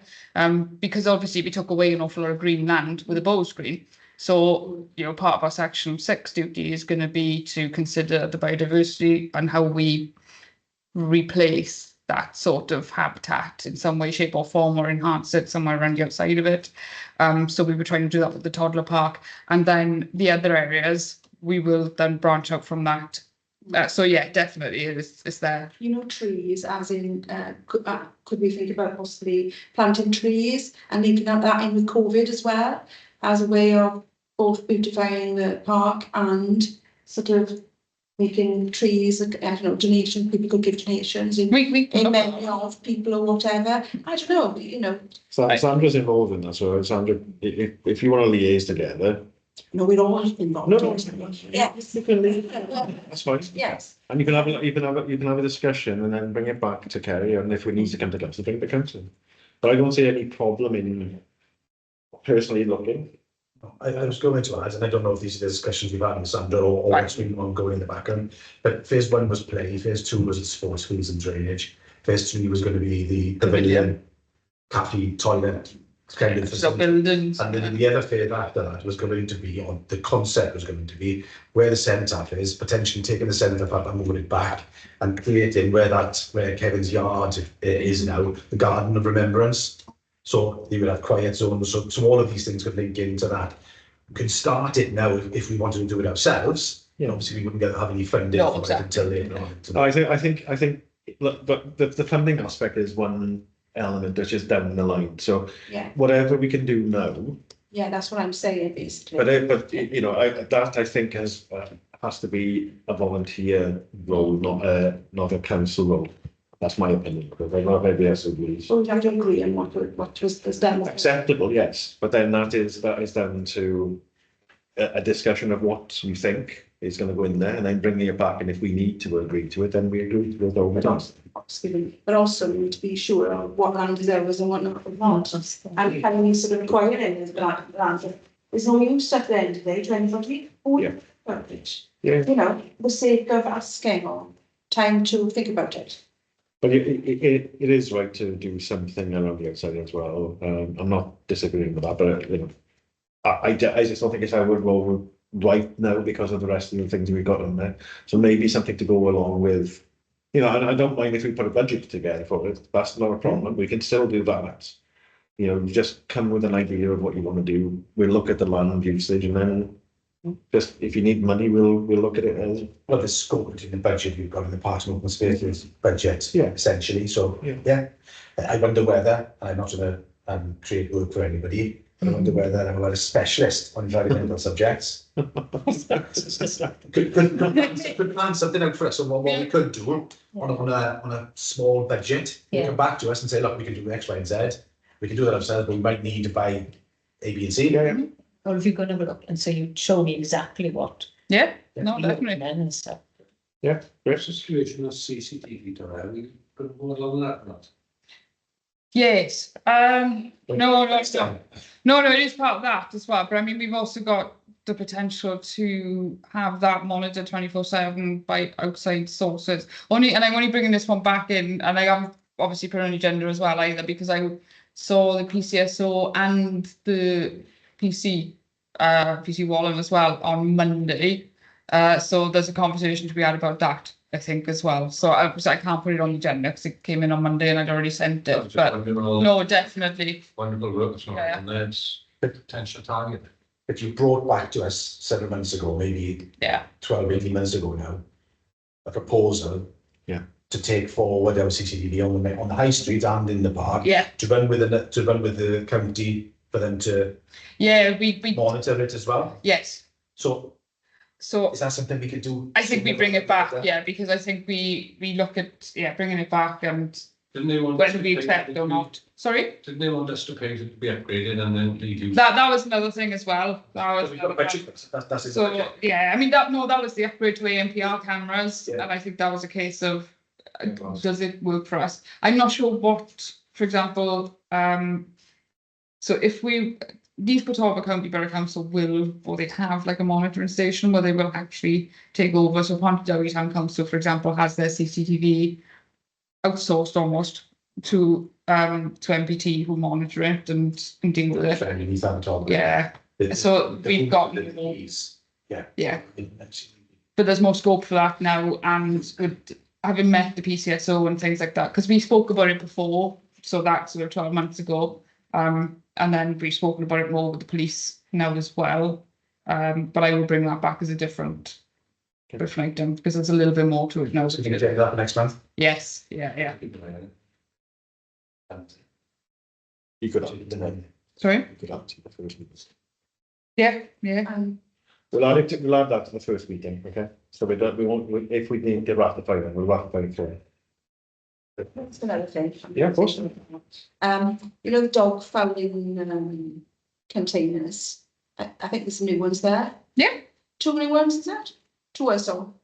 Because obviously we took away an awful lot of green land with a bow screen. So, you know, part of our section 6 duty is going to be to consider the biodiversity and how we replace that sort of habitat in some way, shape or form, or enhance it somewhere around the outside of it. So we were trying to do that with the toddler park, and then the other areas we will then branch out from that. So yeah, definitely it's there. You know, trees, as in, could we think about possibly planting trees and linking up that in with COVID as well, as a way of both beautifying the park and sort of making trees, I don't know, donation, people could give donations in memory of people or whatever. I don't know, you know. So Sandra's involved in that, so Sandra, if you want to liaise together. No, we're all involved. No. Yes. That's fine. Yes. And you can have a discussion and then bring it back to Kerry, and if we need to come to council, bring it to council. But I don't see any problem in personally looking. I was going to add, and I don't know if these are the discussions we've had with Sandra or what's been ongoing in the background, but phase 1 was play, phase 2 was sports fields and drainage, phase 3 was going to be the pavilion, cafe, toilet, kind of buildings. And then the other phase after that was going to be, or the concept was going to be, where the cenotaph is, potentially taking the cenotaph up and moving it back and creating where Kevin's yard is now, the garden of remembrance. So you would have quiet zones, so all of these things could link into that. We could start it now if we wanted to do it ourselves. You know, obviously we wouldn't have any funding for it until later on. No, I think look, but the funding aspect is one element that's just down the line. So yeah, whatever we can do now. Yeah, that's what I'm saying basically. But you know, that I think has to be a volunteer role, not a council role. That's my opinion, because I know maybe else agrees. So I don't agree on what was done. Acceptable, yes, but then that is down to a discussion of what you think is going to go in there, and then bringing it back. And if we need to agree to it, then we agree to it over But also we need to be sure of what land is ours and what not. And can we sort of acquire any of that land? There's no use at the end of the day to anybody. Yeah. Yeah. You know, for the sake of asking or time to think about it. But it is right to do something around the outside as well. I'm not disagreeing with that, but you know, I just don't think it's our role right now because of the rest of the things we've got on there. So maybe something to go along with, you know, and I don't mind if we put a budget together for it. That's not a problem. We can still do that. You know, just come with an idea of what you want to do. We'll look at the land usage and then Just if you need money, we'll look at it as, Well, the scope in the budget you've got in the parks and open spaces budget, Yeah. essentially, so, Yeah. yeah. I wonder whether, and I'm not gonna, create work for anybody, but I wonder whether I'm a specialist on environmental subjects. Could plan something out for us, on what we could do on a small budget. Yeah. Come back to us and say, look, we can do X, Y, and Z. We can do that ourselves, but we might need to buy A, B, and C. yeah, yeah. Or if you could have a look and so you show me exactly what. Yeah, Yeah. no, you definitely. recommend and stuff. Yeah, great. Situation of CCTV, don't I? We could go along that, not? Yes, no, it is part of that as well, but I mean, we've also got the potential to have that monitored 24/7 by outside sources. And I'm only bringing this one back in, and I haven't obviously put it on the agenda as well either, because I saw the PCSO and the PC Wallen as well on Monday. So there's a conversation to be had about that, I think, as well. So I can't put it on the agenda because it came in on Monday and I'd already sent it, but no, definitely. Wonderful work, so, Yeah. and that's potential target. But you brought back to us 7 months ago, maybe Yeah, 12, 18 months ago now, a proposal. Yeah. To take forward our CCTV on the high street and in the park. yeah, To run with the county for them to yeah, we, monitor it as well. yes. So So is that something we could do? I think we bring it back, yeah, because I think we look at, bringing it back and Didn't they want? whether we accept it or not. Sorry? Didn't they want us to pay to be upgraded and then leave you? That was another thing as well. That was We've got a another budget, one. that's in the So, budget. yeah, I mean, that was the upgrade to ANPR cameras, Yeah. and I think that was a case of, It was. does it work for us? I'm not sure what, for example, so if these Catawba County Borough Council will, or they have like a monitoring station where they will actually take over. So Pontardawe Town Council, for example, has their CCTV outsourced almost to MPT, who monitor it and deal with it. Fairly neat at the top. Yeah, The- so the- we've got the more. fees, Yeah. Yeah. But there's more scope for that now, and with having met the PCSO and things like that, because we spoke about it before, so that's sort of 12 months ago. And then we've spoken about it more with the police now as well. But I will bring that back as a different item, because there's a little bit more to it now. So can you take that next month? Yes, yeah. You could, Sorry? you could add to the first meeting. Yeah. We'll add that to the first meeting, okay? So we won't, if we need to ratify them, we'll ratify it for it. That's another thing. Yeah, of course. You know, the dog fouling containers. I think there's some new ones there. Yeah. Too many ones, is that? 2 or so.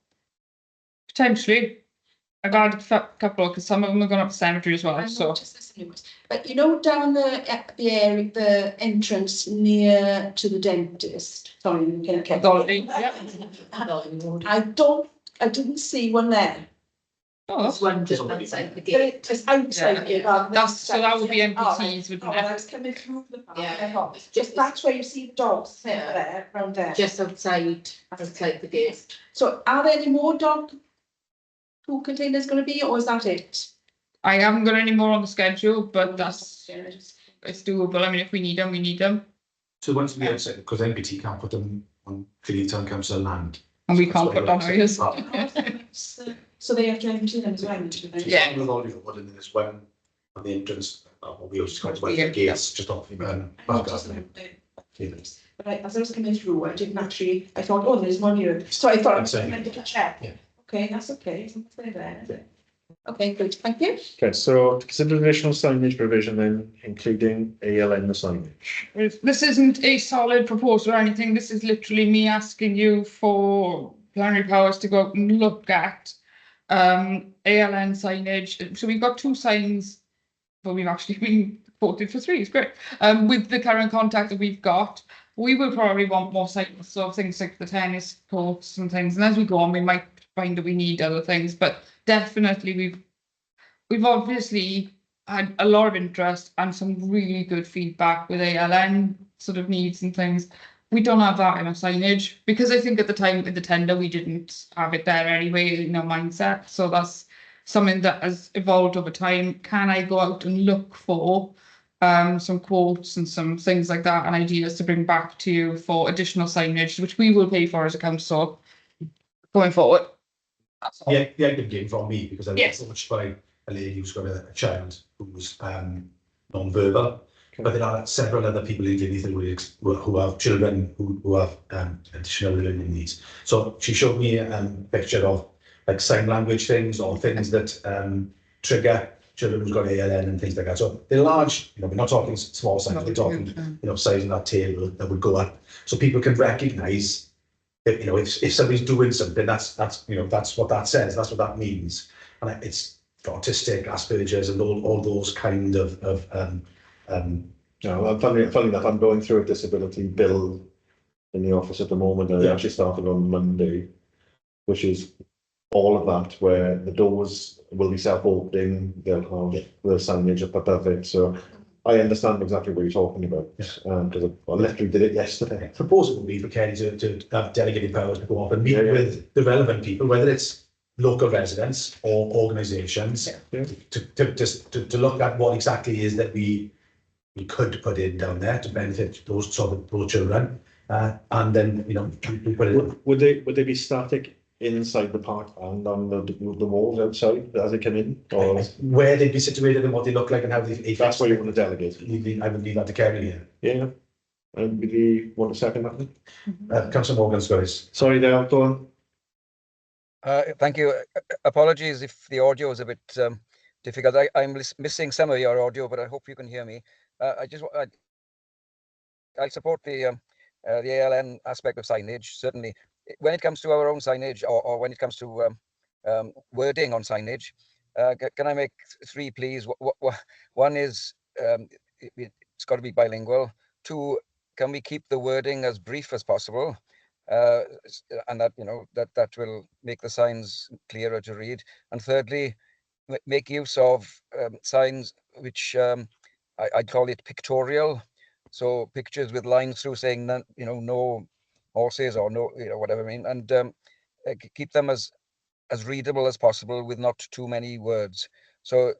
Potentially. I've had a couple, because some of them have gone up to cemetery as well, I so. noticed there's some new ones. But you know, down the area, the entrance near to the dentist. Sorry, you can get. Dolly, yeah. I didn't see one there. Oh, There's one just outside the gate. It's outside. Yeah. rather than That would be inside. MPTs, wouldn't I it? was coming through the park. Yeah. I thought, just that's where you see the dogs there, around there. Just outside the gate. So are there any more dog food containers going to be, or is that it? I haven't got any more on the schedule, but it's Yeah. doable. I mean, if we need them, we need them, So once we get, because MPT can't put them on Glynneath Town Council land. and we can't put down ours. So they have to empty them as well. Yeah. With all your wood in this one on the entrance, we also got one of Yeah. the gates just off the back garden. But as I was coming through, I didn't actually, I thought, oh, there's one here. So I thought I I'm was saying- going to check. Yeah. Okay, that's okay. It's not there. Okay, good. Thank you. Okay, so to consider additional signage provision then, including ALN the signage. This isn't a solid proposal or anything. This is literally me asking you for plenary powers to go out and look at ALN signage. So we've got 2 signs, but we've actually been quoted for 3. It's great. With the current contact that we've got, we will probably want more signs, so things like the tennis courts and things. And as we go on, we might find that we need other things, but definitely we've obviously had a lot of interest and some really good feedback with ALN sort of needs and things. We don't have that in our signage, because I think at the time with the tender, we didn't have it there anyway in our mindset. So that's something that has evolved over time. Can I go out and look for some quotes and some things like that and ideas to bring back to you for additional signage, which we will pay for as a council going forward. That's all. Yeah, the end game from me, because I was Yes. approached by a lady who's got a child who's non-verbal. But there are several other people in Glynneath who have children who have additional learning needs. So she showed me a picture of like sign language things or things that trigger children who's got ALN and things like that. So they're large, we're not talking small signs, we're talking, size of that table that would go up. So people can recognise that, if somebody's doing something, that's what that says, that's what that means. And it's for autistic, Asperger's and all those kind of funny enough, I'm going through a disability bill in the office at the moment, and it actually started on Monday, which is all of that, where the doors will be self-opening, they'll have the signage up above it. So I understand exactly what you're talking about, because I literally did it yesterday. Suppose it would be for Kelly to have delegated powers to go off and meet with the relevant people, whether it's local residents or organisations, to look at what exactly is that we could put in down there to benefit those children, and then we put it in. Would they be static inside the park and on the walls outside as they come in, or Where they'd be situated and what they look like and how they. that's where you want to delegate? I would leave that to Kerry here. Yeah. And would you want to second that? Councillor Morgan's got his. Sorry, Dale, go on. Thank you. Apologies if the audio is a bit difficult. I'm missing some of your audio, but I hope you can hear me. I support the ALN aspect of signage, certainly. When it comes to our own signage, or when it comes to wording on signage, can I make three pleas? One is it's got to be bilingual. Two, can we keep the wording as brief as possible? And that that will make the signs clearer to read. And thirdly, make use of signs which I'd call it pictorial, so pictures with lines through saying that no horses or no whatever I mean, and keep them as readable as possible with not too many words. So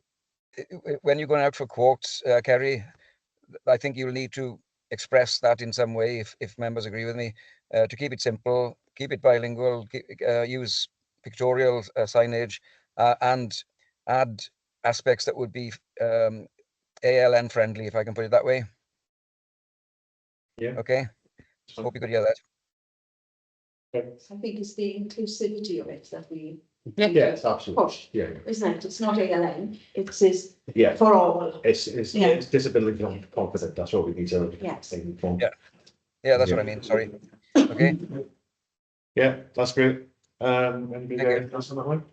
when you're going out for quotes, Kerry, I think you'll need to express that in some way, if members agree with me, to keep it simple, keep it bilingual, use pictorial signage, and add aspects that would be ALN friendly, if I can put it that way. Yeah. Okay. Hope you could hear that. I think it's the inclusivity of it that we Yes, absolutely. push, Yeah. isn't it? It's not ALN, it's Yeah. for all. It's Yeah. disability confident. That's what we need to Yes. think from. Yeah. Yeah, that's what I mean. Sorry. Okay. Yeah, that's great. Anybody Thank you. else on that one?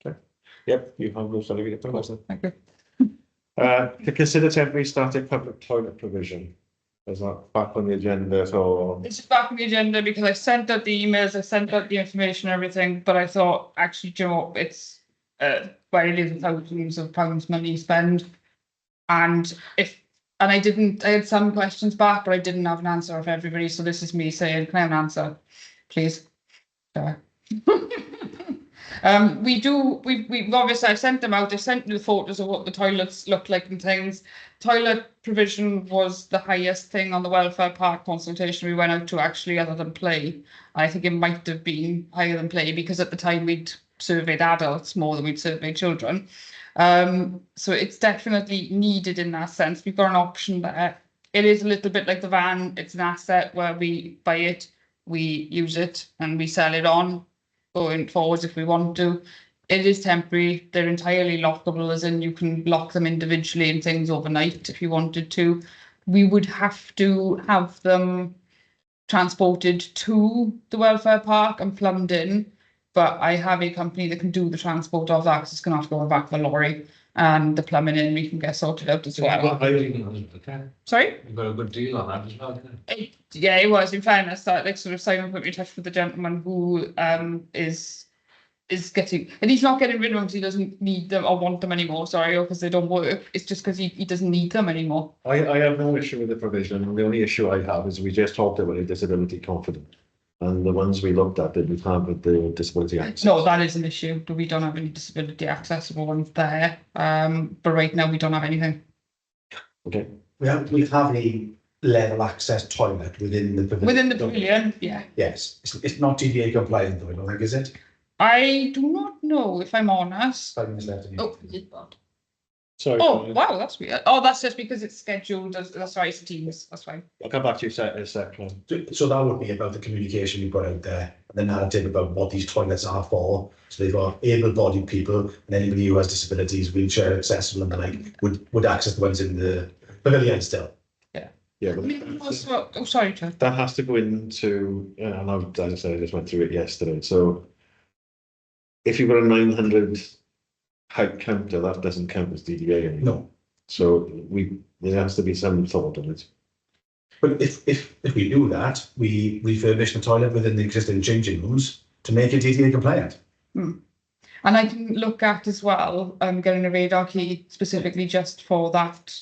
Okay. Yep, you have those delegated powers then. Thank you. To consider temporary static public toilet provision. Is that back on the agenda? So It's just back on the agenda because I sent out the emails, I sent out the information and everything, but I thought, actually, do you know what, it's where it is thousands of pounds money spent. And I had some questions back, but I didn't have an answer of everybody, so this is me saying, can I have an answer, please? Sorry. We've obviously, I've sent them out, I sent you the photos of what the toilets look like and things. Toilet provision was the highest thing on the welfare park consultation we went out to, actually, other than play. I think it might have been higher than play because at the time we'd surveyed adults more than we'd surveyed children. So it's definitely needed in that sense. We've got an option there. It is a little bit like the van, it's an asset where we buy it, we use it and we sell it on going forwards if we want to. It is temporary, they're entirely lockable, as in you can lock them individually and things overnight if you wanted to. We would have to have them transported to the welfare park and plumbed in, but I have a company that can do the transport of that, because it's going to have to go on the back of a lorry, and the plumbing in we can get sorted out as well. Sorry? You've got a good deal on that as well. Yeah, it was. In fairness, that like sort of Simon put me in touch with the gentleman who is getting, and he's not getting rid of them because he doesn't need them or want them anymore. Sorry, or because they don't work. It's just because he doesn't need them anymore. I have no issue with the provision. The only issue I have is we just talked about a disability confident, and the ones we looked at didn't have the disability access. No, that is an issue. We don't have any disability accessible ones there. But right now we don't have anything. Okay, We have a level access toilet within the pavilion. Within the don't we? pavilion, yeah. Yes, it's not DDA compliant though, I don't think, is it? I do not know if I'm honest. 5 minutes left. Oh. sorry. Oh, wow, that's weird. Oh, that's just because it's scheduled as, that's right, it's Teams, that's fine. I'll come back to you in a second. So that would be about the communication we put out there, the narrative about what these toilets are for. So they've got able-bodied people and anybody who has disabilities, wheelchair accessible and the like, would access the ones in the pavilion still. Yeah, I but mean, also, oh, sorry, Chair. that has to go into, and as I said, I just went through it yesterday, so if you've got a 900 height counter, that doesn't count as DDA anymore. No, So there has to be some thought on it. but if we do that, we refurbish the toilet within the existing changing rooms to make it DDA compliant. And I can look at as well, getting a radar key specifically just for that.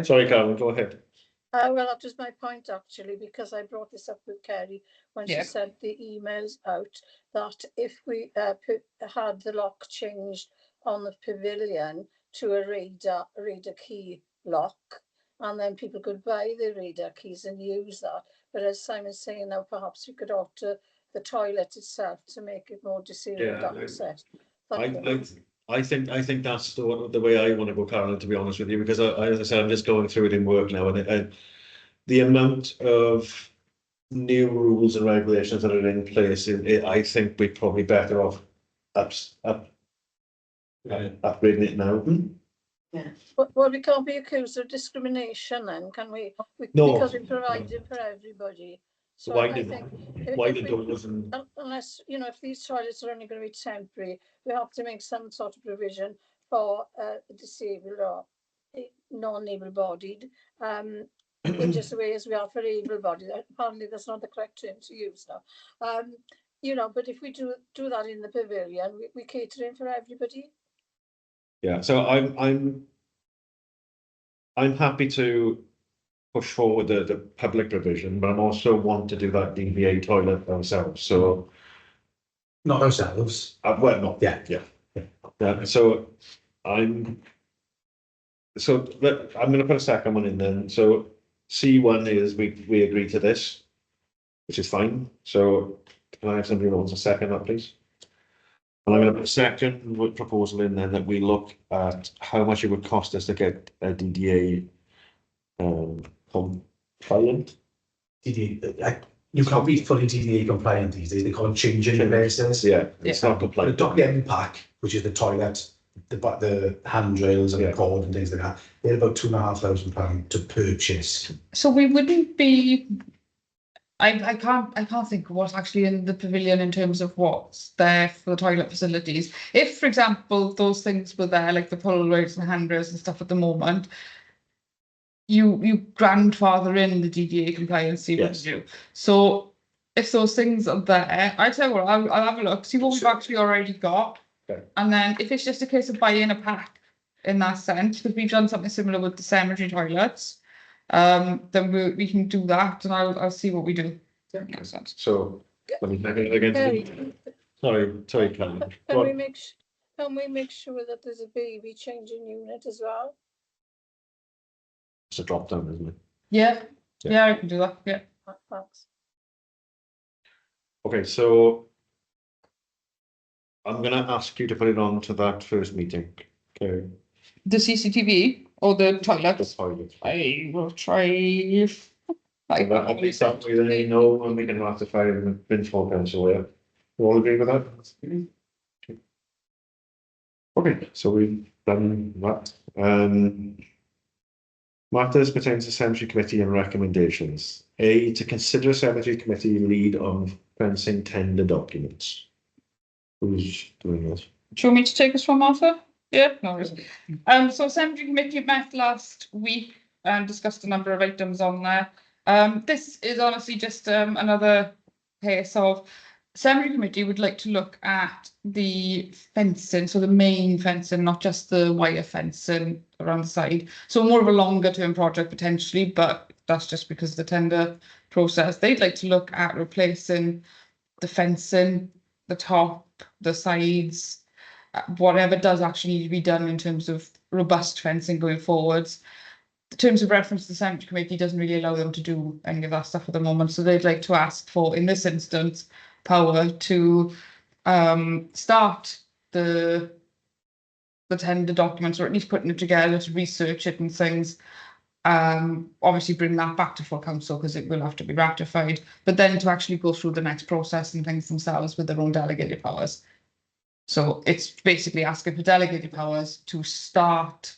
Sorry, Carolyn, go ahead. Well, that was my point actually, because I brought this up with Kerry when Yeah. she sent the emails out, that if we had the lock changed on the pavilion to a radar key lock, and then people could buy the radar keys and use that. But as Simon's saying now, perhaps we could alter the toilet itself to make it more disabled access. I think that's the way I want to go, Carolyn, to be honest with you, because as I said, I'm just going through it in work now, and the amount of new rules and regulations that are in place, I think we're probably better off upgrading it now. Well, we can't be accused of discrimination then, can we? No. Because we provide it for everybody. So Why I did think the doors and unless, you know, if these toilets are only going to be temporary, we have to make some sort of provision for disabled or non-able-bodied, in just the way as we are for able-bodied. Apparently that's not the correct term to use now. You know, but if we do that in the pavilion, we cater in for everybody. yeah, so I'm happy to push forward the public provision, but I also want to do that DVA toilet ourselves, so. Not ourselves. Well, not, yeah. So I'm gonna put a second one in then, so C1 is we agree to this, which is fine, so can I have somebody who wants a second that, please? And I'm gonna put a second proposal in then that we look at how much it would cost us to get a DDA compliant. DDA, you can't be fully DDA compliant these days. They call them changing devices. Yeah, it's not The compliant. document pack, which is the toilet, the handrails and the cord and things like that, they're about £2,500 to purchase. So we wouldn't be. I can't think of what's actually in the pavilion in terms of what's there for the toilet facilities. If, for example, those things were there, like the pull rails and handrails and stuff at the moment, you grandfather in the DDA compliance, Yes. wouldn't you? So if those things are there, I'd say, well, I'll have a look, see what we've actually already got. Okay. And then if it's just a case of buying a pack in that sense, because we've done something similar with the cemetery toilets, then we can do that, and I'll see what we do. Yeah. Makes sense. So let me again. Kerry, Sorry, Karen. can we make sure that there's a baby changing unit as well? It's a drop down, isn't it? Yeah, Yeah. yeah, I can do that. Yeah. Thanks. Okay, so I'm gonna ask you to put it on to that first meeting. Okay. The CCTV or the The toilets. toilet. I will try if I And at least that way they know when we can ratify the Binfall Council, yeah. You all agree with that? Okay, so we've done that. Matters pertaining to cemetery committee and recommendations. A, to consider cemetery committee lead on fencing tender documents. Who's doing this? Do you want me to take this one, Martha? Yeah, no worries. So cemetery committee met last week and discussed a number of items on there. This is honestly just another case of cemetery committee would like to look at the fencing, so the main fencing, not just the wire fencing around the side. So more of a longer term project potentially, but that's just because of the tender process. They'd like to look at replacing the fencing, the top, the sides, whatever does actually need to be done in terms of robust fencing going forwards. the terms of reference to the cemetery committee doesn't really allow them to do any of that stuff at the moment. So they'd like to ask for, in this instance, power to start the tender documents, or at least putting it together to research it and things. Obviously bring that back to full council because it will have to be ratified, but then to actually go through the next process and things themselves with their own delegated powers. So it's basically asking for delegated powers to start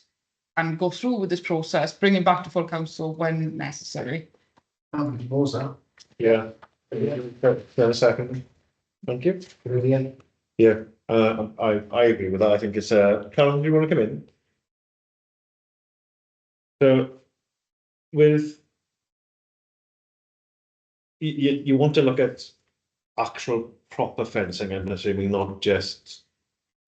and go through with this process, bring it back to full council when necessary. I'll propose that. Yeah. A second. Thank you. Brilliant. Yeah, I agree with that. I think it's, Carol, do you want to come in? So, with, you want to look at actual proper fencing, I'm assuming, not just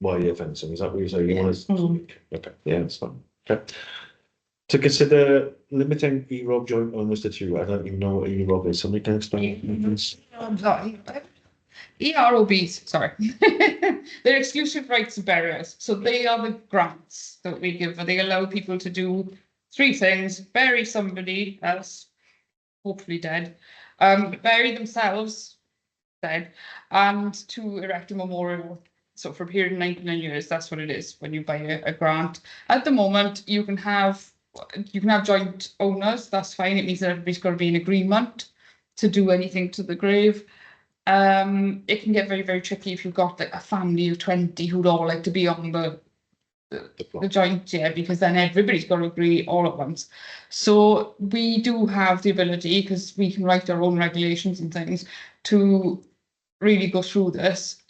wire fencing, is that what you're saying? You want to, okay, yeah, that's fine, okay. To consider limiting EROB joint owners to two, I don't even know what EROB is, somebody can explain. I'm sorry. EROBs, sorry. They're exclusive rights of burials. So they are the grants that we give. They allow people to do three things: bury somebody else, hopefully dead, bury themselves dead, and to erect a memorial. So for a period of 99 years, that's what it is when you buy a grant. At the moment, you can have joint owners, that's fine. It means that everybody's got to be in agreement to do anything to the grave. It can get very, very tricky if you've got like a family of 20 who'd all like to be on the joint, yeah, because then everybody's got to agree all at once. So we do have the ability, because we can write our own regulations and things, to really go through this.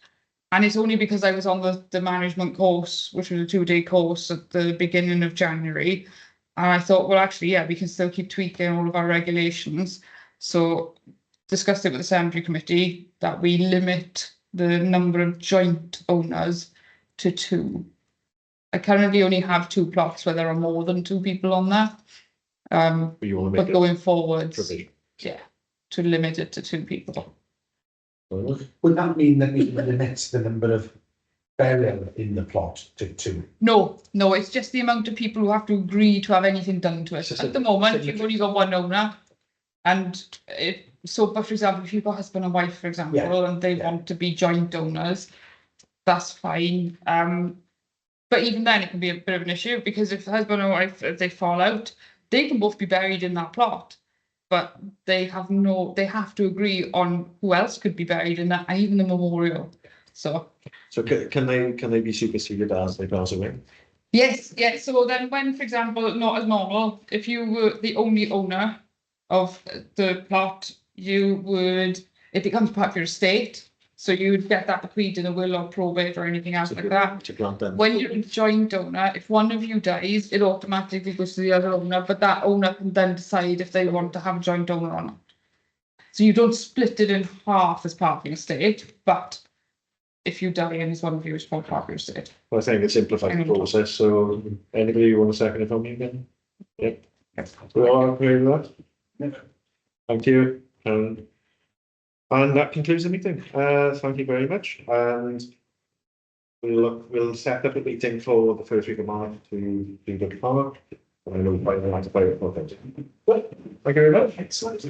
And it's only because I was on the management course, which was a 2-day course at the beginning of January. And I thought, well, actually, yeah, we can still keep tweaking all of our regulations. So discussed it with the cemetery committee that we limit the number of joint owners to 2. I currently only have 2 plots where there are more than 2 people on there. But you want to make But going forward, provision. yeah, to limit it to 2 people. Would that mean that we limit the number of burial in the plot to 2? No, it's just the amount of people who have to agree to have anything done to it. So At the moment, you've only got 1 owner. And but for example, if you've got husband and wife, for example, and they want to be joint owners, that's fine. But even then it can be a bit of an issue, because if the husband and wife, if they fall out, they can both be buried in that plot. But they have to agree on who else could be buried in that, and even the memorial. So can they be superseded as they pass away? yes. So then when, for example, not as normal, if you were the only owner of the plot, it becomes part of your estate. So you'd get that bequeathed in a will or probate or anything else like that. To grant them. When you're a joint owner, if one of you dies, it automatically goes to the other owner, but that owner can then decide if they want to have a joint owner or not. So you don't split it in half as part of your estate, but if you die and it's one of you, it's part of your estate. Well, I think it simplifies the process, so anybody you want to second it from me again? Yep. We all agree with that? Yeah. Thank you. And that concludes the meeting. Thank you very much. And we'll set up a meeting for the first week of March to do the power. And we'll find the right to play it for things. Thank you very much. Excellent.